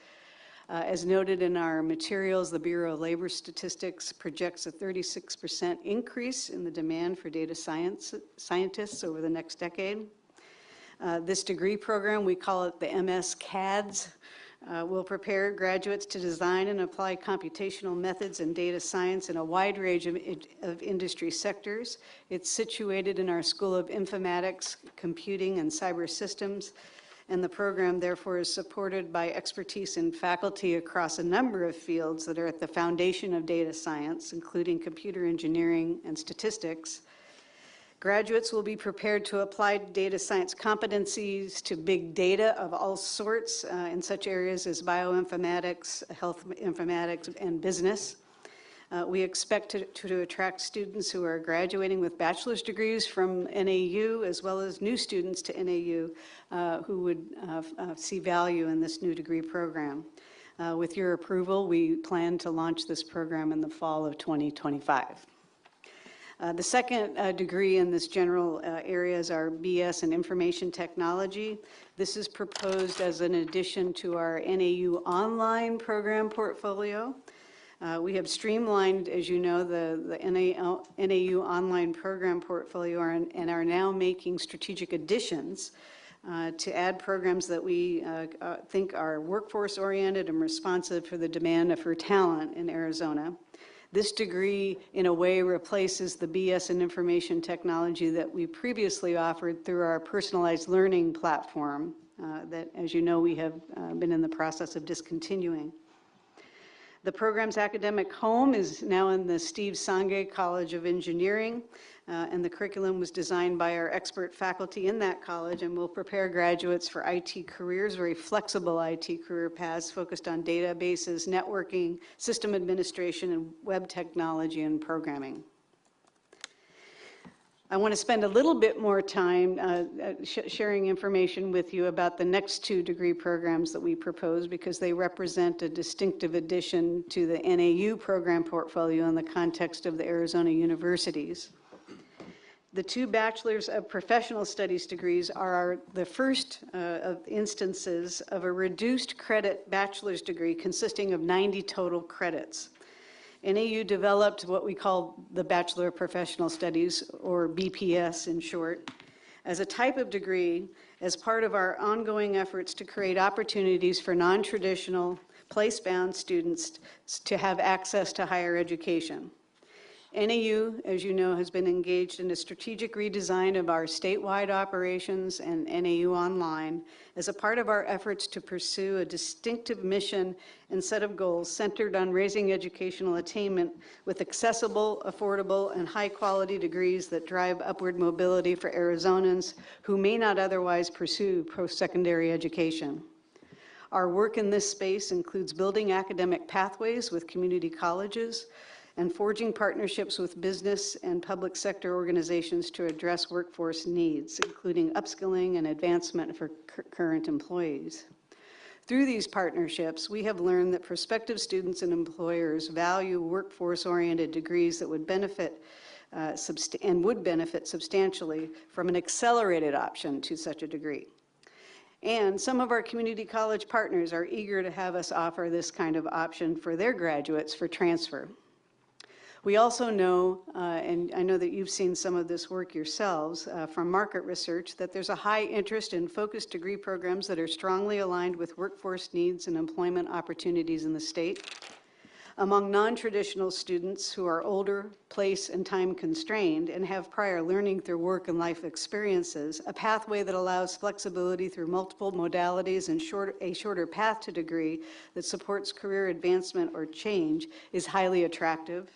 As noted in our materials, the Bureau of Labor Statistics projects a 36% increase in the demand for data scientists over the next decade. This degree program, we call it the MS CADS, will prepare graduates to design and apply computational methods and data science in a wide range of industry sectors. It's situated in our School of Informatics, Computing, and Cyber Systems. And the program, therefore, is supported by expertise in faculty across a number of fields that are at the foundation of data science, including computer engineering and statistics. Graduates will be prepared to apply data science competencies to big data of all sorts in such areas as bioinformatics, health informatics, and business. We expect to attract students who are graduating with bachelor's degrees from NAU, as well as new students to NAU who would see value in this new degree program. With your approval, we plan to launch this program in the fall of 2025. The second degree in this general area is our BS in Information Technology. This is proposed as an addition to our NAU online program portfolio. We have streamlined, as you know, the NAU online program portfolio and are now making strategic additions to add programs that we think are workforce-oriented and responsive for the demand for talent in Arizona. This degree, in a way, replaces the BS in Information Technology that we previously offered through our personalized learning platform that, as you know, we have been in the process of discontinuing. The program's academic home is now in the Steve Sangay College of Engineering, and the curriculum was designed by our expert faculty in that college and will prepare graduates for IT careers, very flexible IT career paths focused on databases, networking, system administration, and web technology and programming. I want to spend a little bit more time sharing information with you about the next 2 degree programs that we propose because they represent a distinctive addition to the NAU program portfolio in the context of the Arizona universities. The 2 Bachelor's of Professional Studies degrees are the first of instances of a reduced credit bachelor's degree consisting of 90 total credits. NAU developed what we call the Bachelor of Professional Studies, or BPS in short, as a type of degree as part of our ongoing efforts to create opportunities for non-traditional, place-bound students to have access to higher education. NAU, as you know, has been engaged in a strategic redesign of our statewide operations and NAU Online as a part of our efforts to pursue a distinctive mission and set of goals centered on raising educational attainment with accessible, affordable, and high-quality degrees that drive upward mobility for Arizonans who may not otherwise pursue post-secondary education. Our work in this space includes building academic pathways with community colleges, and forging partnerships with business and public sector organizations to address workforce needs, including upskilling and advancement for current employees. Through these partnerships, we have learned that prospective students and employers value workforce-oriented degrees that would benefit would benefit substantially from an accelerated option to such a degree. And some of our community college partners are eager to have us offer this kind of option for their graduates for transfer. We also know, and I know that you've seen some of this work yourselves from market research, that there's a high interest in focused degree programs that are strongly aligned with workforce needs and employment opportunities in the state. Among non-traditional students who are older, place, and time constrained and have prior learning through work and life experiences, a pathway that allows flexibility through multiple modalities and a shorter path to degree that supports career advancement or change is highly attractive.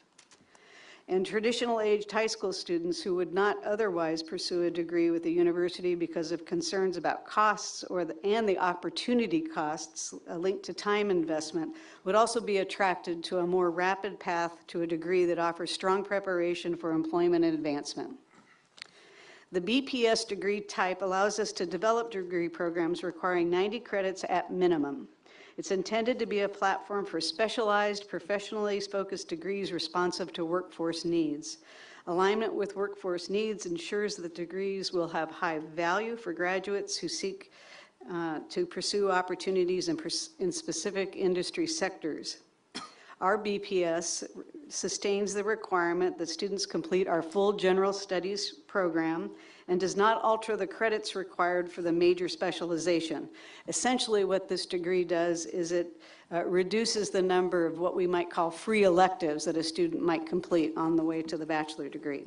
And traditional-aged high school students who would not otherwise pursue a degree with a university because of concerns about costs and the opportunity costs linked to time investment would also be attracted to a more rapid path to a degree that offers strong preparation for employment and advancement. The BPS degree type allows us to develop degree programs requiring 90 credits at minimum. It's intended to be a platform for specialized, professionally focused degrees responsive to workforce needs. Alignment with workforce needs ensures that degrees will have high value for graduates who seek to pursue opportunities in specific industry sectors. Our BPS sustains the requirement that students complete our full general studies program and does not alter the credits required for the major specialization. Essentially, what this degree does is it reduces the number of what we might call free electives that a student might complete on the way to the bachelor degree.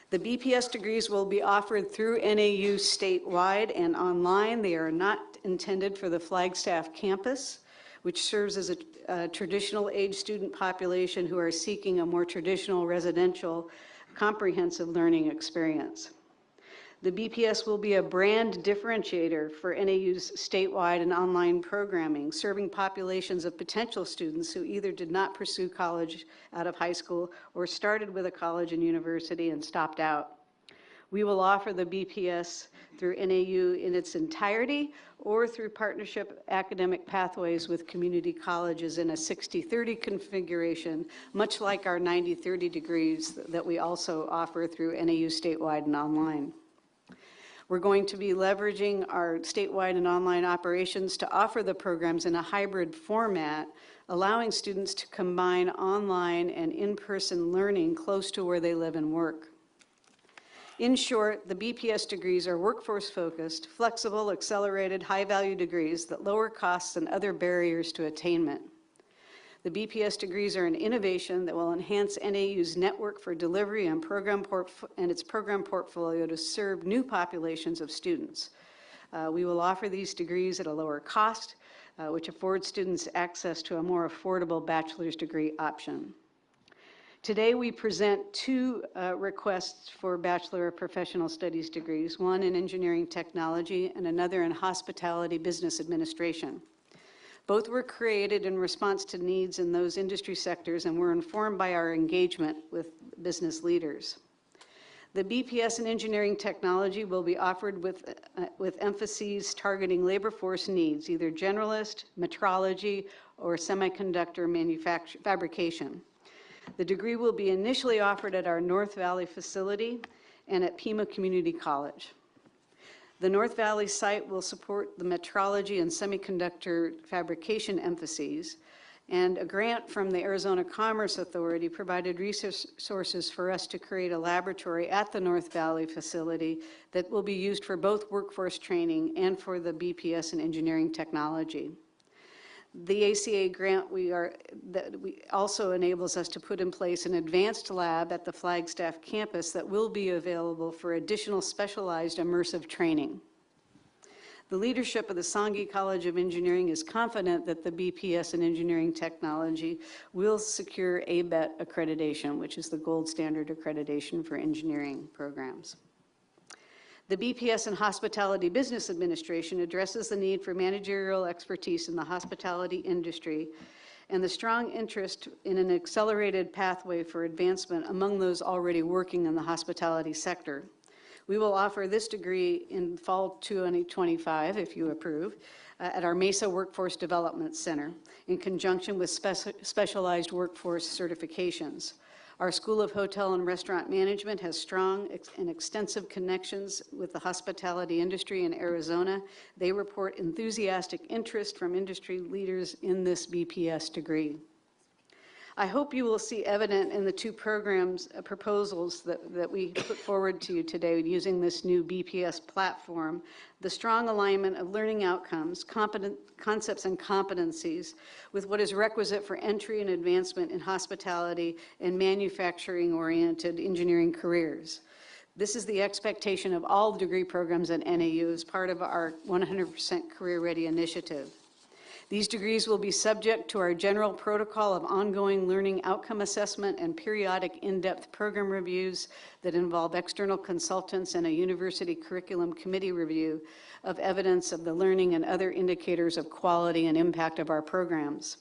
The BPS degrees will be offered through NAU statewide and online. They are not intended for the Flagstaff campus, which serves as a traditional age student population who are seeking a more traditional residential comprehensive learning experience. The BPS will be a brand differentiator for NAU's statewide and online programming, serving populations of potential students who either did not pursue college out of high school or started with a college and university and stopped out. We will offer the BPS through NAU in its entirety or through partnership academic pathways with community colleges in a 60-30 configuration, much like our 90-30 degrees that we also offer through NAU statewide and online. We're going to be leveraging our statewide and online operations to offer the programs in a hybrid format, allowing students to combine online and in-person learning close to where they live and work. In short, the BPS degrees are workforce-focused, flexible, accelerated, high-value degrees that lower costs and other barriers to attainment. The BPS degrees are an innovation that will enhance NAU's network for delivery and its program portfolio to serve new populations of students. We will offer these degrees at a lower cost, which affords students access to a more affordable bachelor's degree option. Today, we present two requests for Bachelor of Professional Studies degrees, one in Engineering Technology and another in Hospitality Business Administration. Both were created in response to needs in those industry sectors and were informed by our engagement with business leaders. The BPS in Engineering Technology will be offered with emphases targeting labor force needs, either generalist, metrology, or semiconductor fabrication. The degree will be initially offered at our North Valley facility and at Pima Community College. The North Valley site will support the metrology and semiconductor fabrication emphases, and a grant from the Arizona Commerce Authority provided resources for us to create a laboratory at the North Valley facility that will be used for both workforce training and for the BPS in Engineering Technology. The ACA grant also enables us to put in place an advanced lab at the Flagstaff campus that will be available for additional specialized immersive training. The leadership of the Sanghi College of Engineering is confident that the BPS in Engineering Technology will secure ABET accreditation, which is the gold standard accreditation for engineering programs. The BPS in Hospitality Business Administration addresses the need for managerial expertise in the hospitality industry and the strong interest in an accelerated pathway for advancement among those already working in the hospitality sector. We will offer this degree in fall 2025, if you approve, at our Mesa Workforce Development Center in conjunction with specialized workforce certifications. Our School of Hotel and Restaurant Management has strong and extensive connections with the hospitality industry in Arizona. They report enthusiastic interest from industry leaders in this BPS degree. I hope you will see evident in the two programs proposals that we put forward to you today using this new BPS platform, the strong alignment of learning outcomes, concepts and competencies with what is requisite for entry and advancement in hospitality and manufacturing-oriented engineering careers. This is the expectation of all degree programs at NAU as part of our 100% Career Ready initiative. These degrees will be subject to our general protocol of ongoing learning outcome assessment and periodic in-depth program reviews that involve external consultants and a university curriculum committee review of evidence of the learning and other indicators of quality and impact of our programs.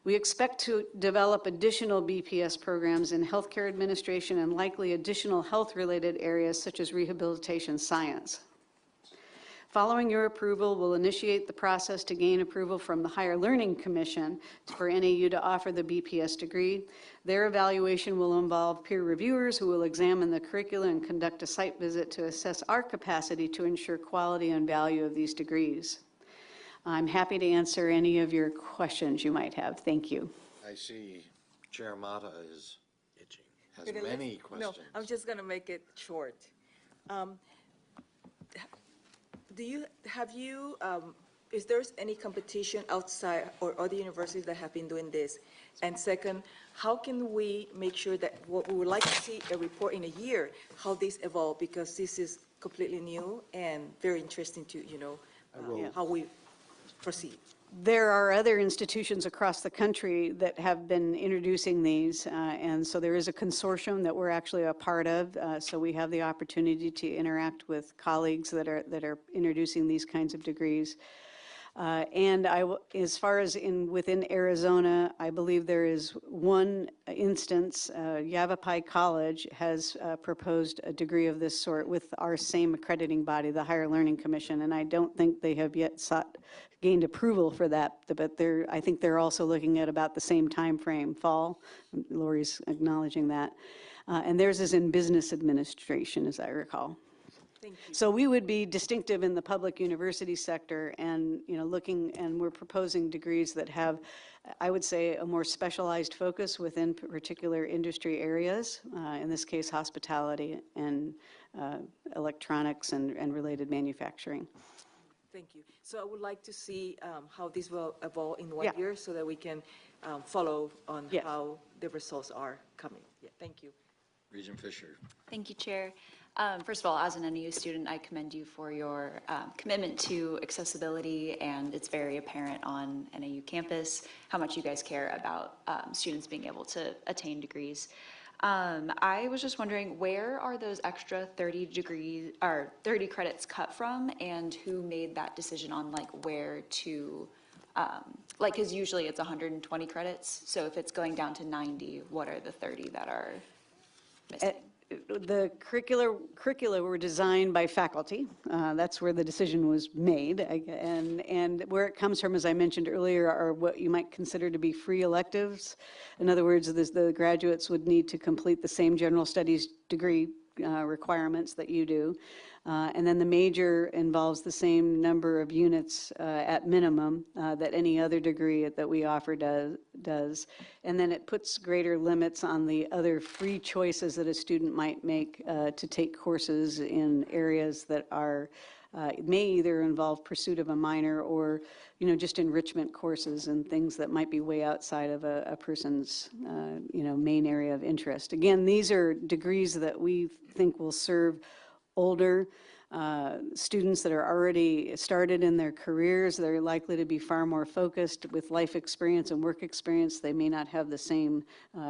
We expect to develop additional BPS programs in healthcare administration and likely additional health-related areas such as rehabilitation science. Following your approval, we'll initiate the process to gain approval from the Higher Learning Commission for NAU to offer the BPS degree. Their evaluation will involve peer reviewers who will examine the curricula and conduct a site visit to assess our capacity to ensure quality and value of these degrees. I'm happy to answer any of your questions you might have. Thank you. I see Chair Mata is itching, has Okay, many No, questions. I'm just going to make it short. Is there any competition outside or other universities that have been doing this? And second, how can we make sure that what we would like to see a report in a year, how this evolved, because this is completely new and very interesting to, how we proceed. There are other institutions across the country that have been introducing these, and so there is a consortium that we're actually a part of, so we have the opportunity to interact with colleagues that are introducing these kinds of degrees. And as far as within Arizona, I believe there is one instance, Yavapai College has proposed a degree of this sort with our same accrediting body, the Higher Learning Commission, and I don't think they have yet gained approval for that, but I think they're also looking at about the same time frame, fall. Lori's acknowledging that. And theirs is in business administration, as I recall. Thank you. So we would be distinctive in the public university sector and, and we're proposing degrees that have, I would say, a more specialized focus within particular industry areas, in this case, hospitality and electronics and related manufacturing. Thank you. So I would like to see how this will evolve in 1 year so that we can follow on how the results are coming. Yeah, thank you. Regent Fisher. Thank you, Chair. First of all, as an NAU student, I commend you for your commitment to accessibility, and it's very apparent on NAU campus how much you guys care about students being able to attain degrees. I was just wondering, where are those extra 30 credits cut from, and who made that decision on like where to, like, because usually it's 120 credits, so if it's going down to 90, what are the 30 that are missing? The curricula were designed by faculty. That's where the decision was made. And where it comes from, as I mentioned earlier, are what you might consider to be free electives. In other words, the graduates would need to complete the same general studies degree requirements that you do. And then the major involves the same number of units at minimum that any other degree that we offer does. And then it puts greater limits on the other free choices that a student might make to take courses in areas that are may either involve pursuit of a minor or, just enrichment courses and things that might be way outside of a person's, main area of interest. Again, these are degrees that we think will serve older students that are already started in their careers. They're likely to be far more focused with life experience and work experience. They may not have the same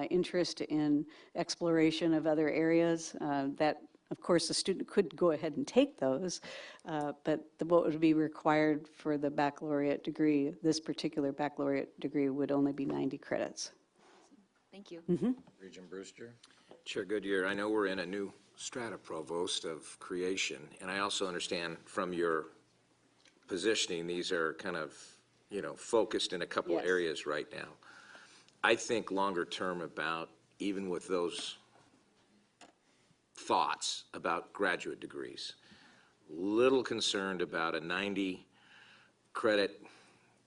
interest in exploration of other areas. That, of course, a student could go ahead and take those, but what would be required for the baccalaureate degree, this particular baccalaureate degree, would only be 90 credits. Thank you. Regent Brewster? Chair Goodyear, I know we're in a new strata provost of creation, and I also understand from your positioning, these are kind of, focused in a couple of areas right now. I think longer term about, even with those thoughts about graduate degrees, little concerned about a 90 credit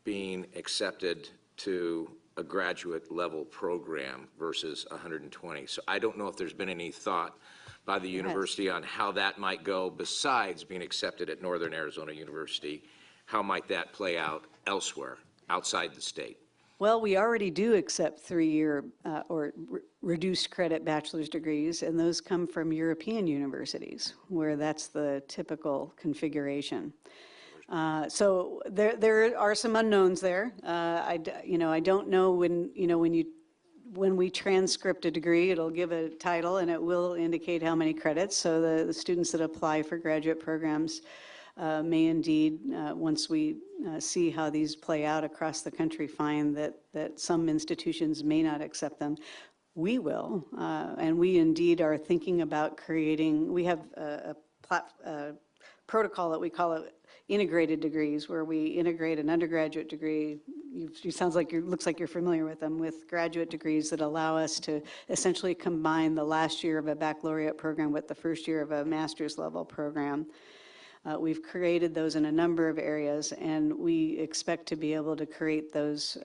being accepted to a graduate level program versus 120. So I don't know if there's been any thought by the university on how that might go besides being accepted at Northern Arizona University. How might that play out elsewhere, outside the state? Well, we already do accept 3-year or reduced credit bachelor's degrees, and those come from European universities, where that's the typical configuration. So there are some unknowns there. I don't know when we transcript a degree, it'll give a title and it will indicate how many credits. So the students that apply for graduate programs may indeed, once we see how these play out across the country, find that some institutions may not accept them. We will, and we indeed are thinking about creating, we have a protocol that we call it integrated degrees, where we integrate an undergraduate degree. Looks like you're familiar with them, with graduate degrees that allow us to essentially combine the last year of a baccalaureate program with the first year of a master's level program. We've created those in a number of areas, and we expect to be able to create those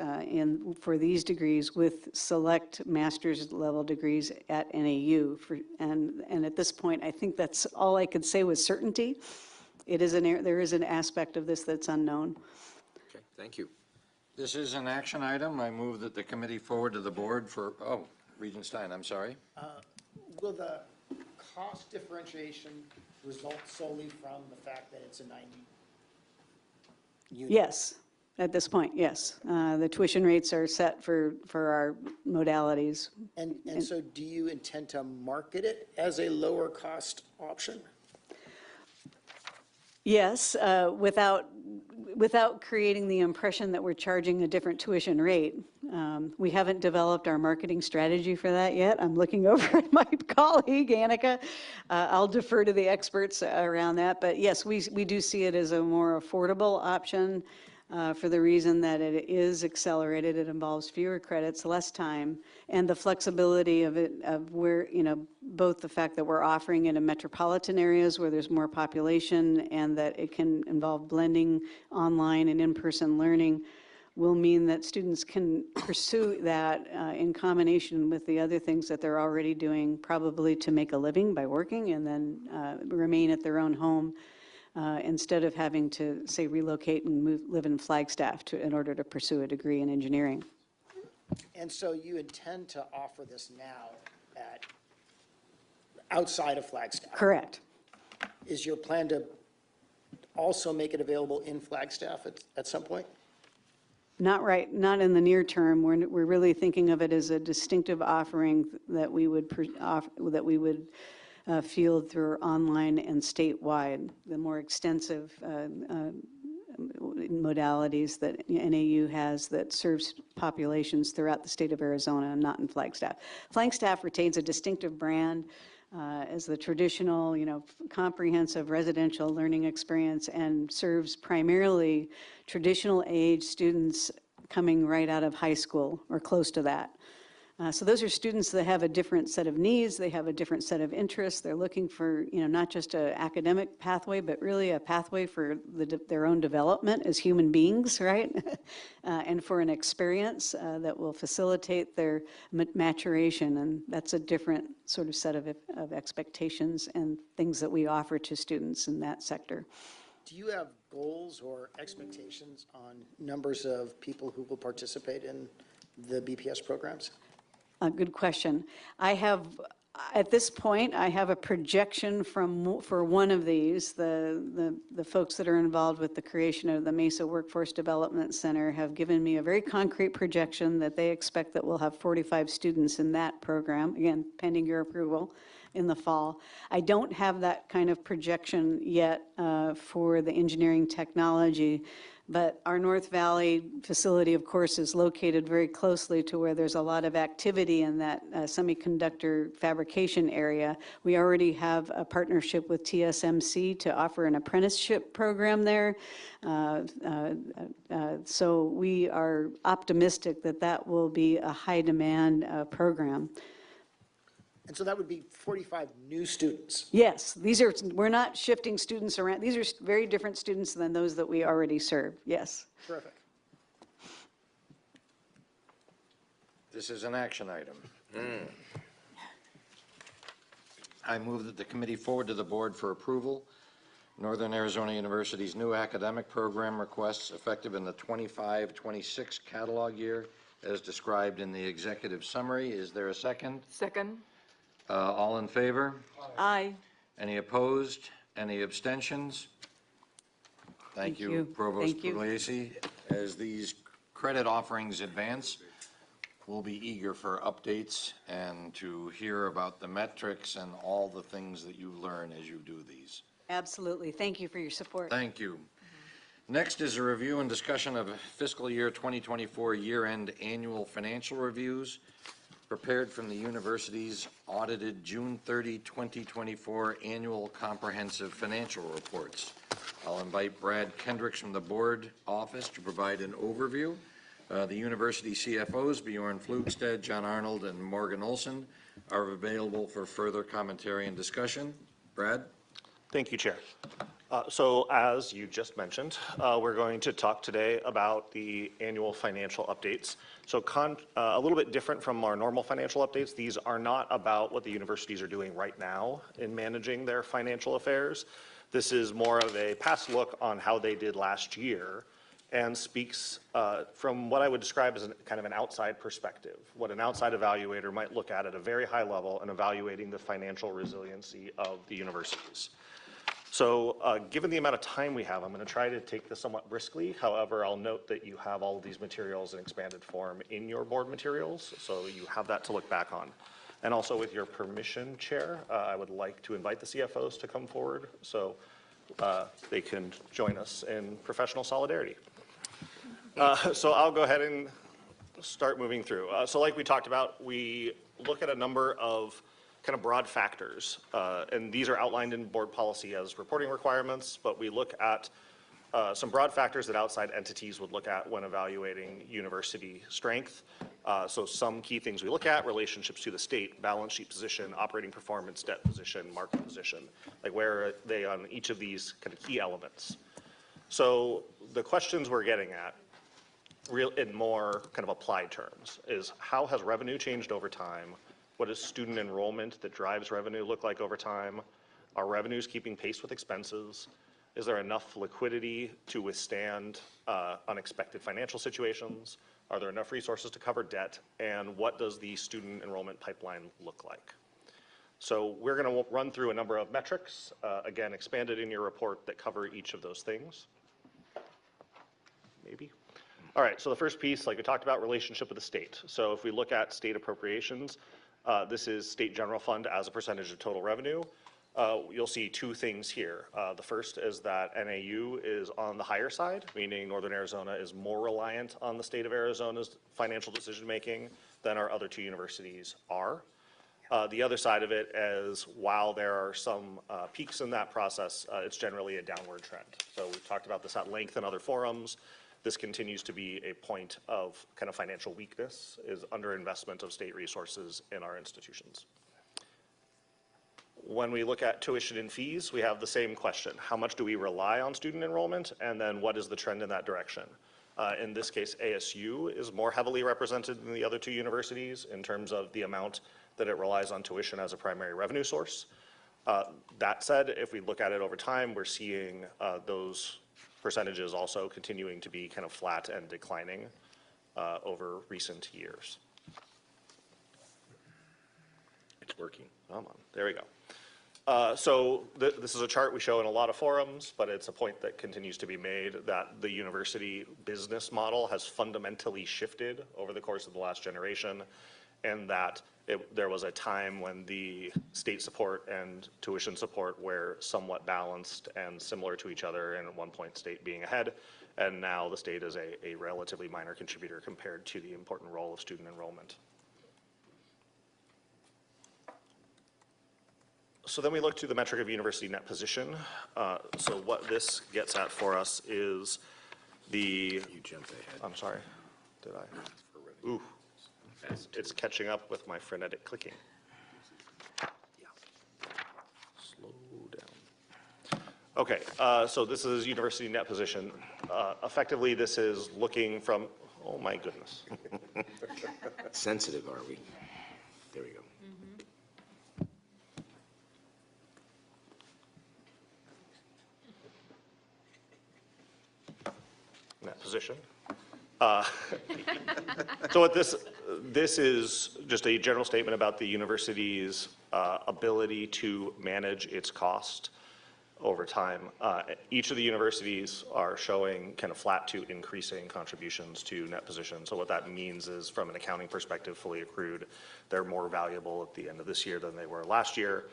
for these degrees with select master's level degrees at NAU. And at this point, I think that's all I could say with certainty. There is an aspect of this that's unknown. Okay, thank you. This is an action item. I move that the committee forward to the board for, Regent Stein, I'm sorry. Will the cost differentiation result solely from the fact that it's a 90 unit? Yes, at this point, yes. The tuition rates are set for our modalities. And so do you intend to market it as a lower cost option? Yes, without creating the impression that we're charging a different tuition rate. We haven't developed our marketing strategy for that yet. I'm looking over at my colleague, Annika. I'll defer to the experts around that. But yes, we do see it as a more affordable option for the reason that it is accelerated. It involves fewer credits, less time, and the flexibility of it, of where, both the fact that we're offering it in metropolitan areas where there's more population, and that it can involve blending online and in-person learning, will mean that students can pursue that in combination with the other things that they're already doing, probably to make a living by working, and then remain at their own home instead of having to, say, relocate and live in Flagstaff in order to pursue a degree in engineering. And so you intend to offer this now at outside of Flagstaff. Correct. Is your plan to also make it available in Flagstaff at some point? Not in the near term. We're really thinking of it as a distinctive offering that we would field through online and statewide, the more extensive modalities that NAU has that serves populations throughout the state of Arizona and not in Flagstaff. Flagstaff retains a distinctive brand as the traditional, comprehensive residential learning experience and serves primarily traditional age students coming right out of high school or close to that. So those are students that have a different set of needs, they have a different set of interests, they're looking for, not just an academic pathway, but really a pathway for their own development as human beings, right? And for an experience that will facilitate their maturation, and that's a different sort of set of expectations and things that we offer to students in that sector. Do you have goals or expectations on numbers of people who will participate in the BPS programs? Good question. At this point, I have a projection for one of these. The folks that are involved with the creation of the Mesa Workforce Development Center have given me a very concrete projection that they expect that we'll have 45 students in that program, again, pending your approval, in the fall. I don't have that kind of projection yet for the engineering technology, but our North Valley facility, of course, is located very closely to where there's a lot of activity in that semiconductor fabrication area. We already have a partnership with TSMC to offer an apprenticeship program there. So we are optimistic that that will be a high demand program. And so that would be 45 new students. Yes, we're not shifting students around. These are very different students than those that we already serve, yes. Terrific. This is an action item. I move that the committee forward to the board for approval Northern Arizona University's new academic program requests effective in the 25-26 catalog year as described in the executive summary. Is there a second? Second. All in favor? Aye. Any opposed? Any abstentions? Thank you, Provost Pugliese. As these credit offerings advance, we'll be eager for updates and to hear about the metrics and all the things that you learn as you do these. Absolutely. Thank you for your support. Thank you. Next is a review and discussion of fiscal year 2024 year-end annual financial reviews prepared from the university's audited June 30, 2024 annual comprehensive financial reports. I'll invite Brad Kendricks from the board office to provide an overview. The university CFOs, Bjorn Flugstad, John Arnold, and Morgan Olson, are available for further commentary and discussion. Brad? Thank you, Chair. So as you just mentioned, we're going to talk today about the annual financial updates. So a little bit different from our normal financial updates. These are not about what the universities are doing right now in managing their financial affairs. This is more of a past look on how they did last year and speaks from what I would describe as kind of an outside perspective, what an outside evaluator might look at a very high level in evaluating the financial resiliency of the universities. So given the amount of time we have, I'm going to try to take this somewhat briskly. However, I'll note that you have all of these materials in expanded form in your board materials, so you have that to look back on. And also with your permission, Chair, I would like to invite the CFOs to come forward so they can join us in professional solidarity. So I'll go ahead and start moving through. So like we talked about, we look at a number of kind of broad factors, and these are outlined in board policy as reporting requirements, but we look at some broad factors that outside entities would look at when evaluating university strength. So some key things we look at: relationships to the state, balance sheet position, operating performance, debt position, market position, like where are they on each of these kind of key elements. So the questions we're getting at, in more kind of applied terms, is how has revenue changed over time? What does student enrollment that drives revenue look like over time? Are revenues keeping pace with expenses? Is there enough liquidity to withstand unexpected financial situations? Are there enough resources to cover debt? And what does the student enrollment pipeline look like? So we're going to run through a number of metrics, again, expanded in your report, that cover each of those things. Maybe. All right, so the first piece, like we talked about, relationship with the state. So if we look at state appropriations, this is state general fund as a percentage of total revenue. You'll see two things here. The first is that NAU is on the higher side, meaning Northern Arizona is more reliant on the state of Arizona's financial decision-making than our other two universities are. The other side of it is, while there are some peaks in that process, it's generally a downward trend. So we've talked about this at length in other forums. This continues to be a point of kind of financial weakness, is underinvestment of state resources in our institutions. When we look at tuition and fees, we have the same question. How much do we rely on student enrollment? And then what is the trend in that direction? In this case, ASU is more heavily represented than the other two universities in terms of the amount that it relies on tuition as a primary revenue source. That said, if we look at it over time, we're seeing those percentages also continuing to be kind of flat and declining over recent years. It's working. Come on, there we go. So this is a chart we show in a lot of forums, but it's a point that continues to be made, that the university business model has fundamentally shifted over the course of the last generation, and that there was a time when the state support and tuition support were somewhat balanced and similar to each other, and at one point state being ahead, and now the state is a relatively minor contributor compared to the important role of student enrollment. So then we look to the metric of university net position. So what this gets at for us is the. You jumped ahead. I'm sorry, did I? Ooh, it's catching up with my frenetic clicking. Slow down. Okay, so this is university net position. Effectively, this is looking from, oh my goodness. Sensitive, are we? There we go. Net position. So what this is just a general statement about the university's ability to manage its cost over time. Each of the universities are showing kind of flat to increasing contributions to net position. So what that means is, from an accounting perspective, fully accrued, they're more valuable at the end of this year than they were last year.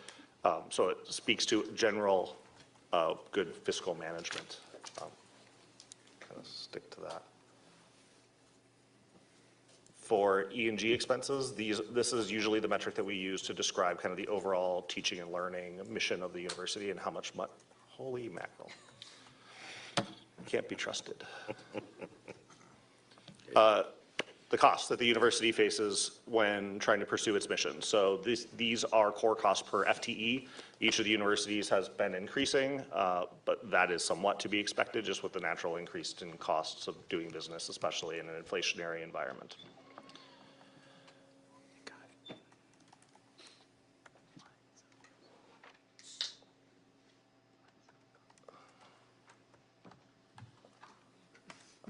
So it speaks to general good fiscal management. Kind of stick to that. For E&G expenses, this is usually the metric that we use to describe kind of the overall teaching and learning mission of the university and how much holy mackerel. Can't be trusted. The costs that the university faces when trying to pursue its mission. So these are core costs per FTE. Each of the universities has been increasing, but that is somewhat to be expected just with the natural increase in costs of doing business, especially in an inflationary environment.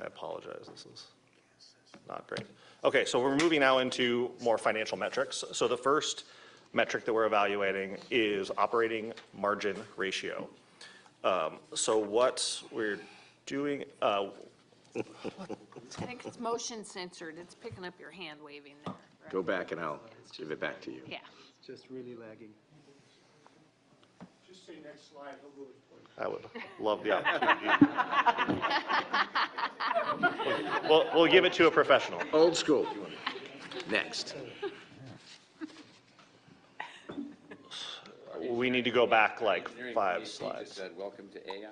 I apologize, this is not great. Okay, so we're moving now into more financial metrics. So the first metric that we're evaluating is operating margin ratio. So what we're doing, I think it's motion censored. It's picking up your hand waving there. Right? Go back and I'll give it back to you. Yeah. Just really lagging. Just say next slide, he'll really point. I would love the opportunity. We'll give it to a professional. Old school. Next. We need to go back like 5 slides. Just said, welcome to AI.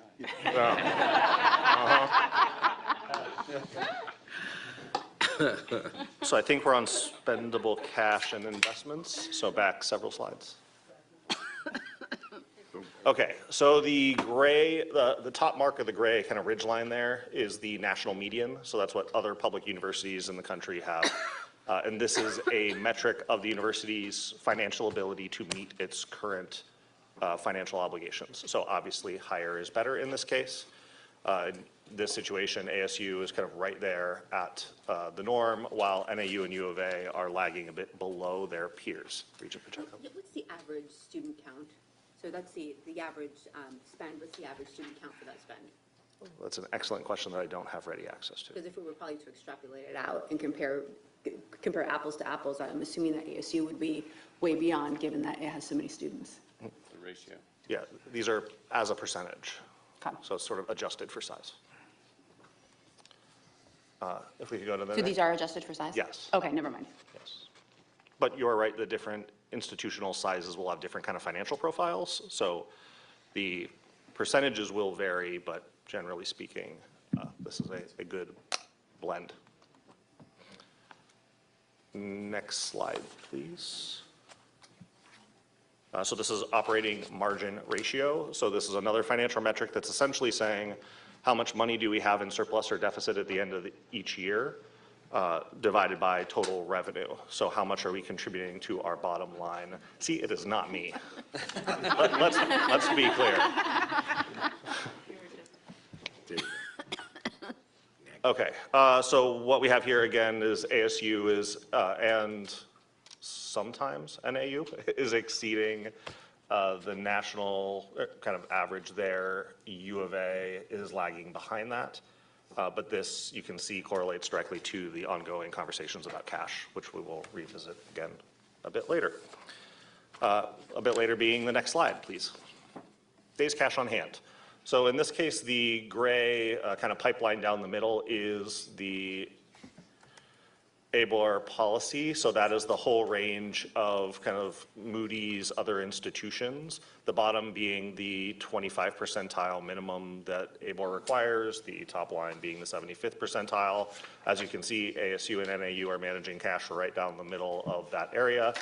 So I think we're on spendable cash and investments, so back several slides. Okay, so the gray, the top mark of the gray kind of ridge line there is the national median. So that's what other public universities in the country have. And this is a metric of the university's financial ability to meet its current financial obligations. So obviously higher is better in this case. In this situation, ASU is kind of right there at the norm, while NAU and U of A are lagging a bit below their peers. Regent Pacheco. What's the average student count? So that's the average spend. What's the average student count for that spend? That's an excellent question that I don't have ready access to. Because if we were probably to extrapolate it out and compare apples to apples, I'm assuming that ASU would be way beyond, given that it has so many students. The ratio. Yeah, these are as a percentage. Okay. So it's sort of adjusted for size. If we could go to the So these are adjusted for size? Yes. Okay, never mind. Yes. But you're right, the different institutional sizes will have different kind of financial profiles. So the percentages will vary, but generally speaking, this is a good blend. Next slide, please. So this is operating margin ratio. So this is another financial metric that's essentially saying how much money do we have in surplus or deficit at the end of each year, divided by total revenue. So how much are we contributing to our bottom line? See, it is not me. Let's be clear. Okay, so what we have here again is ASU is, and sometimes NAU is exceeding the national kind of average there. U of A is lagging behind that. But this, you can see, correlates directly to the ongoing conversations about cash, which we will revisit again a bit later. A bit later being the next slide, please. Days cash on hand. So in this case, the gray kind of pipeline down the middle is the ABOR policy. So that is the whole range of kind of Moody's other institutions. The bottom being the 25th percentile minimum that ABOR requires, the top line being the 75th percentile. As you can see, ASU and NAU are managing cash right down the middle of that area.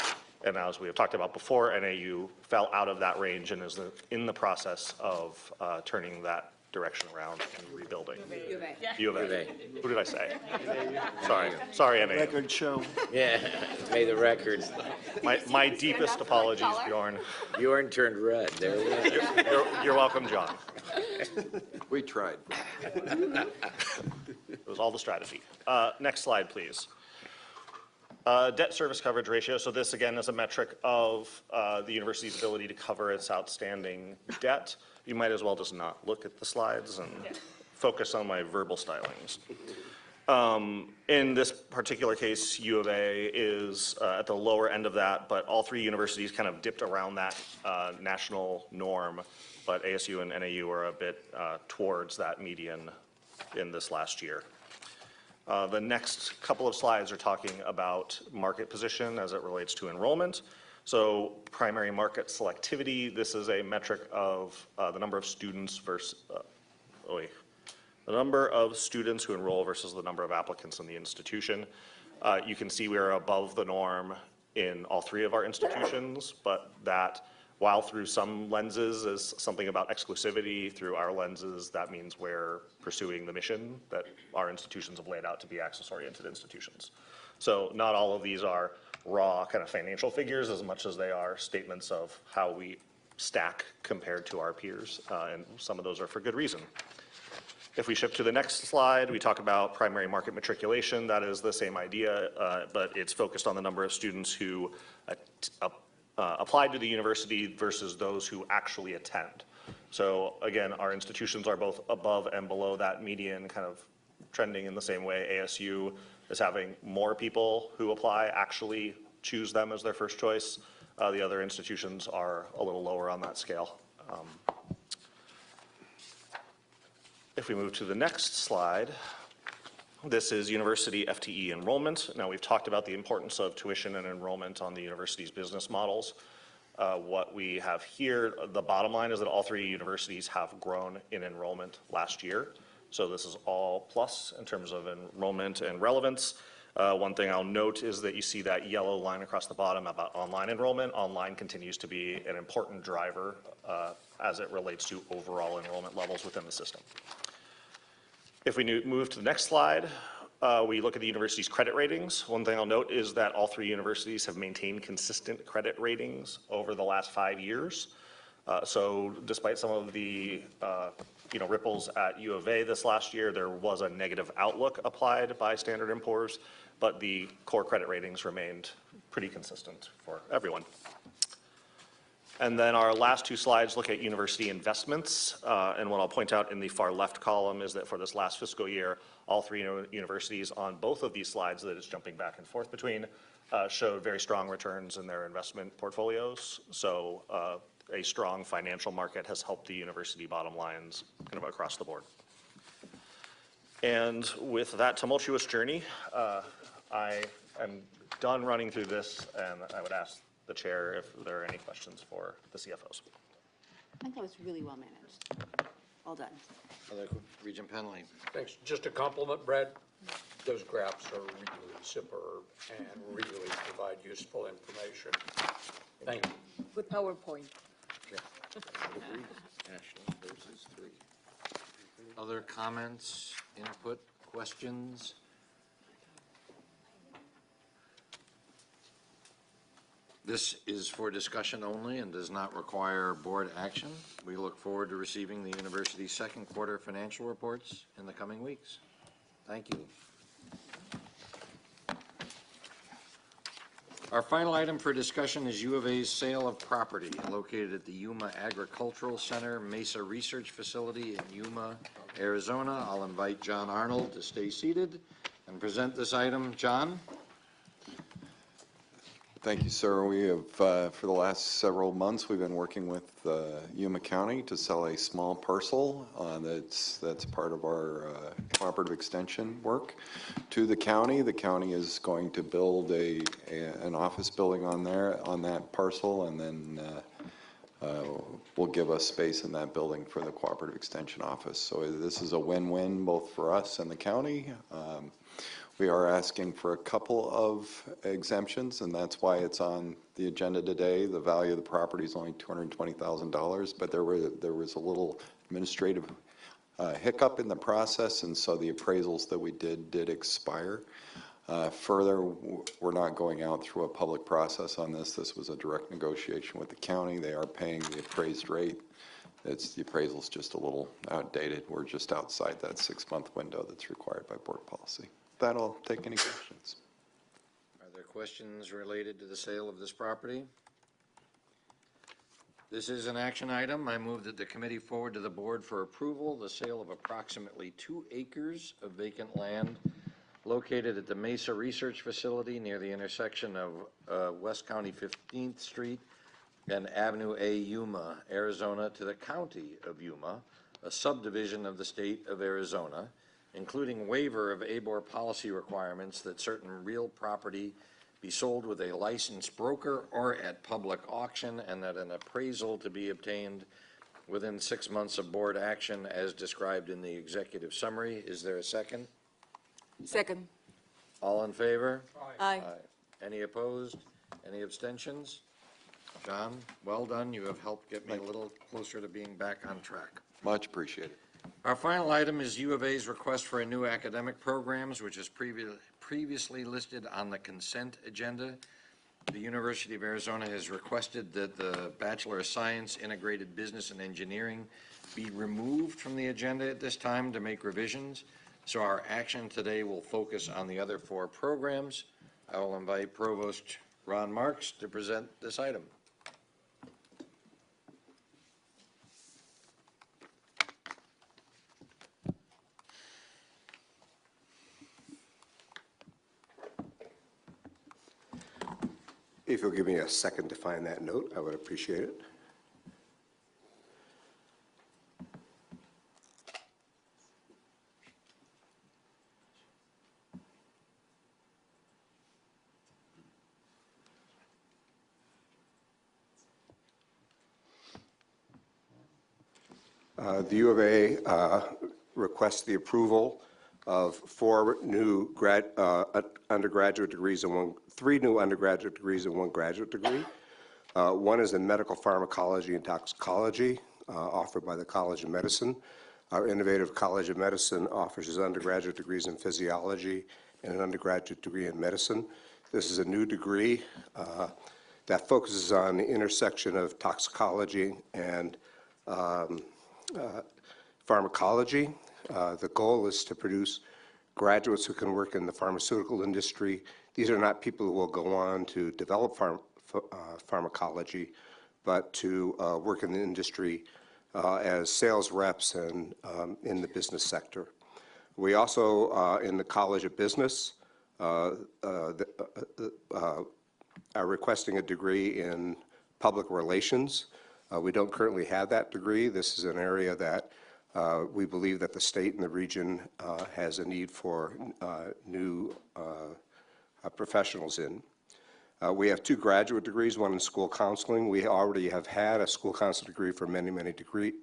And as we have talked about before, NAU fell out of that range and is in the process of turning that direction around and rebuilding. U of A. Who did I say? Sorry, NAU. Record show. Yeah, may the record. My deepest apologies, Bjorn. Bjorn turned red. There we go. You're welcome, John. We tried. It was all the strategy. Next slide, please. Debt service coverage ratio. So this again is a metric of the university's ability to cover its outstanding debt. You might as well just not look at the slides and focus on my verbal stylings. In this particular case, U of A is at the lower end of that, but all three universities kind of dipped around that national norm, but ASU and NAU are a bit towards that median in this last year. The next couple of slides are talking about market position as it relates to enrollment. So primary market selectivity, this is a metric of the number of students versus, the number of students who enroll versus the number of applicants in the institution. You can see we are above the norm in all three of our institutions, but that, while through some lenses is something about exclusivity, through our lenses, that means we're pursuing the mission that our institutions have laid out to be access-oriented institutions. So not all of these are raw kind of financial figures as much as they are statements of how we stack compared to our peers, and some of those are for good reason. If we shift to the next slide, we talk about primary market matriculation. That is the same idea, but it's focused on the number of students who applied to the university versus those who actually attend. So again, our institutions are both above and below that median, kind of trending in the same way. ASU is having more people who apply actually choose them as their first choice. The other institutions are a little lower on that scale. If we move to the next slide, this is university FTE enrollment. Now, we've talked about the importance of tuition and enrollment on the university's business models. What we have here, the bottom line is that all three universities have grown in enrollment last year. So this is all plus in terms of enrollment and relevance. One thing I'll note is that you see that yellow line across the bottom about online enrollment. Online continues to be an important driver as it relates to overall enrollment levels within the system. If we move to the next slide, we look at the university's credit ratings. One thing I'll note is that all three universities have maintained consistent credit ratings over the last 5 years. So despite some of the ripples at U of A this last year, there was a negative outlook applied by Standard & Poor's, but the core credit ratings remained pretty consistent for everyone. And then our last two slides look at university investments. And what I'll point out in the far left column is that for this last fiscal year, all three universities on both of these slides that it's jumping back and forth between showed very strong returns in their investment portfolios. So a strong financial market has helped the university bottom lines kind of across the board. And with that tumultuous journey, I am done running through this, and I would ask the chair if there are any questions for the CFOs. I think that was really well managed. Well done. Regent Penley. Thanks. Just a compliment, Brad. Those graphs are really superb and really provide useful information. Thank you. Good PowerPoint. Ashley, versus 3. Other comments, input, questions? This is for discussion only and does not require board action. We look forward to receiving the university's second quarter financial reports in the coming weeks. Thank you. Our final item for discussion is U of A's sale of property located at the Yuma Agricultural Center Mesa Research Facility in Yuma, Arizona. I'll invite John Arnold to stay seated and present this item. John? Thank you, sir. We have, for the last several months, we've been working with Yuma County to sell a small parcel that's part of our cooperative extension work to the county. The county is going to build an office building on that parcel, and then will give us space in that building for the cooperative extension office. So this is a win-win both for us and the county. We are asking for a couple of exemptions, and that's why it's on the agenda today. The value of the property is only $220,000, but there was a little administrative hiccup in the process, and so the appraisals that we did expire. Further, we're not going out through a public process on this. This was a direct negotiation with the county. They are paying the appraised rate. The appraisal's just a little outdated. We're just outside that 6-month window that's required by board policy. That'll take any questions. Are there questions related to the sale of this property? This is an action item. I move that the committee forward to the board for approval the sale of approximately 2 acres of vacant land located at the Mesa Research Facility near the intersection of West County 15th Street and Avenue A, Yuma, Arizona, to the County of Yuma, a subdivision of the state of Arizona, including waiver of ABOR policy requirements that certain real property be sold with a licensed broker or at public auction, and that an appraisal to be obtained within 6 months of board action as described in the executive summary. Is there a second? Second. All in favor? Aye. Any opposed? Any abstentions? John, well done. You have helped get me a little closer to being back on track. Much appreciated. Our final item is U of A's request for a new academic programs, which is previously listed on the consent agenda. The University of Arizona has requested that the Bachelor of Science Integrated Business and Engineering be removed from the agenda at this time to make revisions. So our action today will focus on the other 4 programs. I will invite Provost Ron Marks to present this item. If you'll give me a second to find that note, I would appreciate it. The U of A requests the approval of 4 new undergraduate degrees and 3 new undergraduate degrees and 1 graduate degree. One is in medical pharmacology and toxicology, offered by the College of Medicine. Our Innovative College of Medicine offers undergraduate degrees in physiology and an undergraduate degree in medicine. This is a new degree that focuses on the intersection of toxicology and pharmacology. The goal is to produce graduates who can work in the pharmaceutical industry. These are not people who will go on to develop pharmacology, but to work in the industry as sales reps and in the business sector. We also, in the College of Business, are requesting a degree in public relations. We don't currently have that degree. This is an area that we believe that the state and the region has a need for new professionals in. We have 2 graduate degrees, one in school counseling. We already have had a school counseling degree for many, many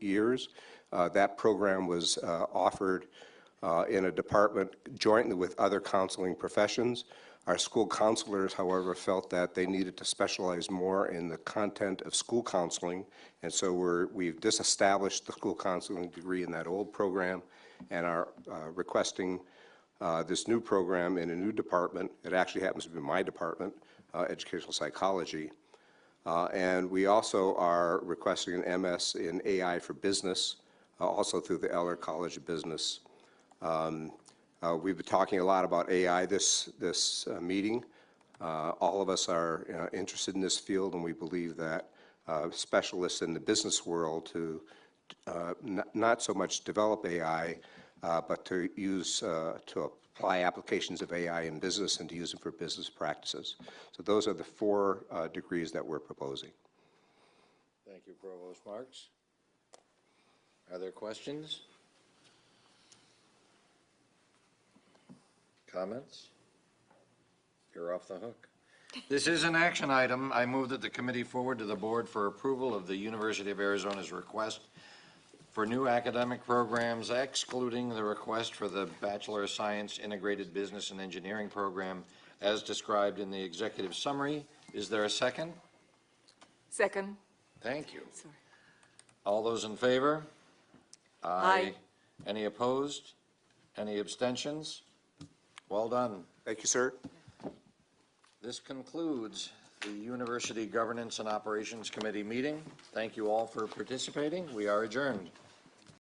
years. That program was offered in a department jointly with other counseling professions. Our school counselors, however, felt that they needed to specialize more in the content of school counseling, and so we've disestablished the school counseling degree in that old program and are requesting this new program in a new department. It actually happens to be my department, educational psychology. And we also are requesting an MS in AI for business, also through the Eller College of Business. We've been talking a lot about AI this meeting. All of us are interested in this field, and we believe that specialists in the business world to not so much develop AI, but to use to apply applications of AI in business and to use them for business practices. So those are the 4 degrees that we're proposing. Thank you, Provost Marks. Are there questions? Comments? You're off the hook. This is an action item. I move that the committee forward to the board for approval of the University of Arizona's request for new academic programs, excluding the request for the Bachelor of Science Integrated Business and Engineering program as described in the executive summary. Is there a second? Second. Thank you. Sorry. All those in favor? Aye. Any opposed? Any abstentions? Well done. Thank you, sir. This concludes the University Governance and Operations Committee meeting. Thank you all for participating. We are adjourned.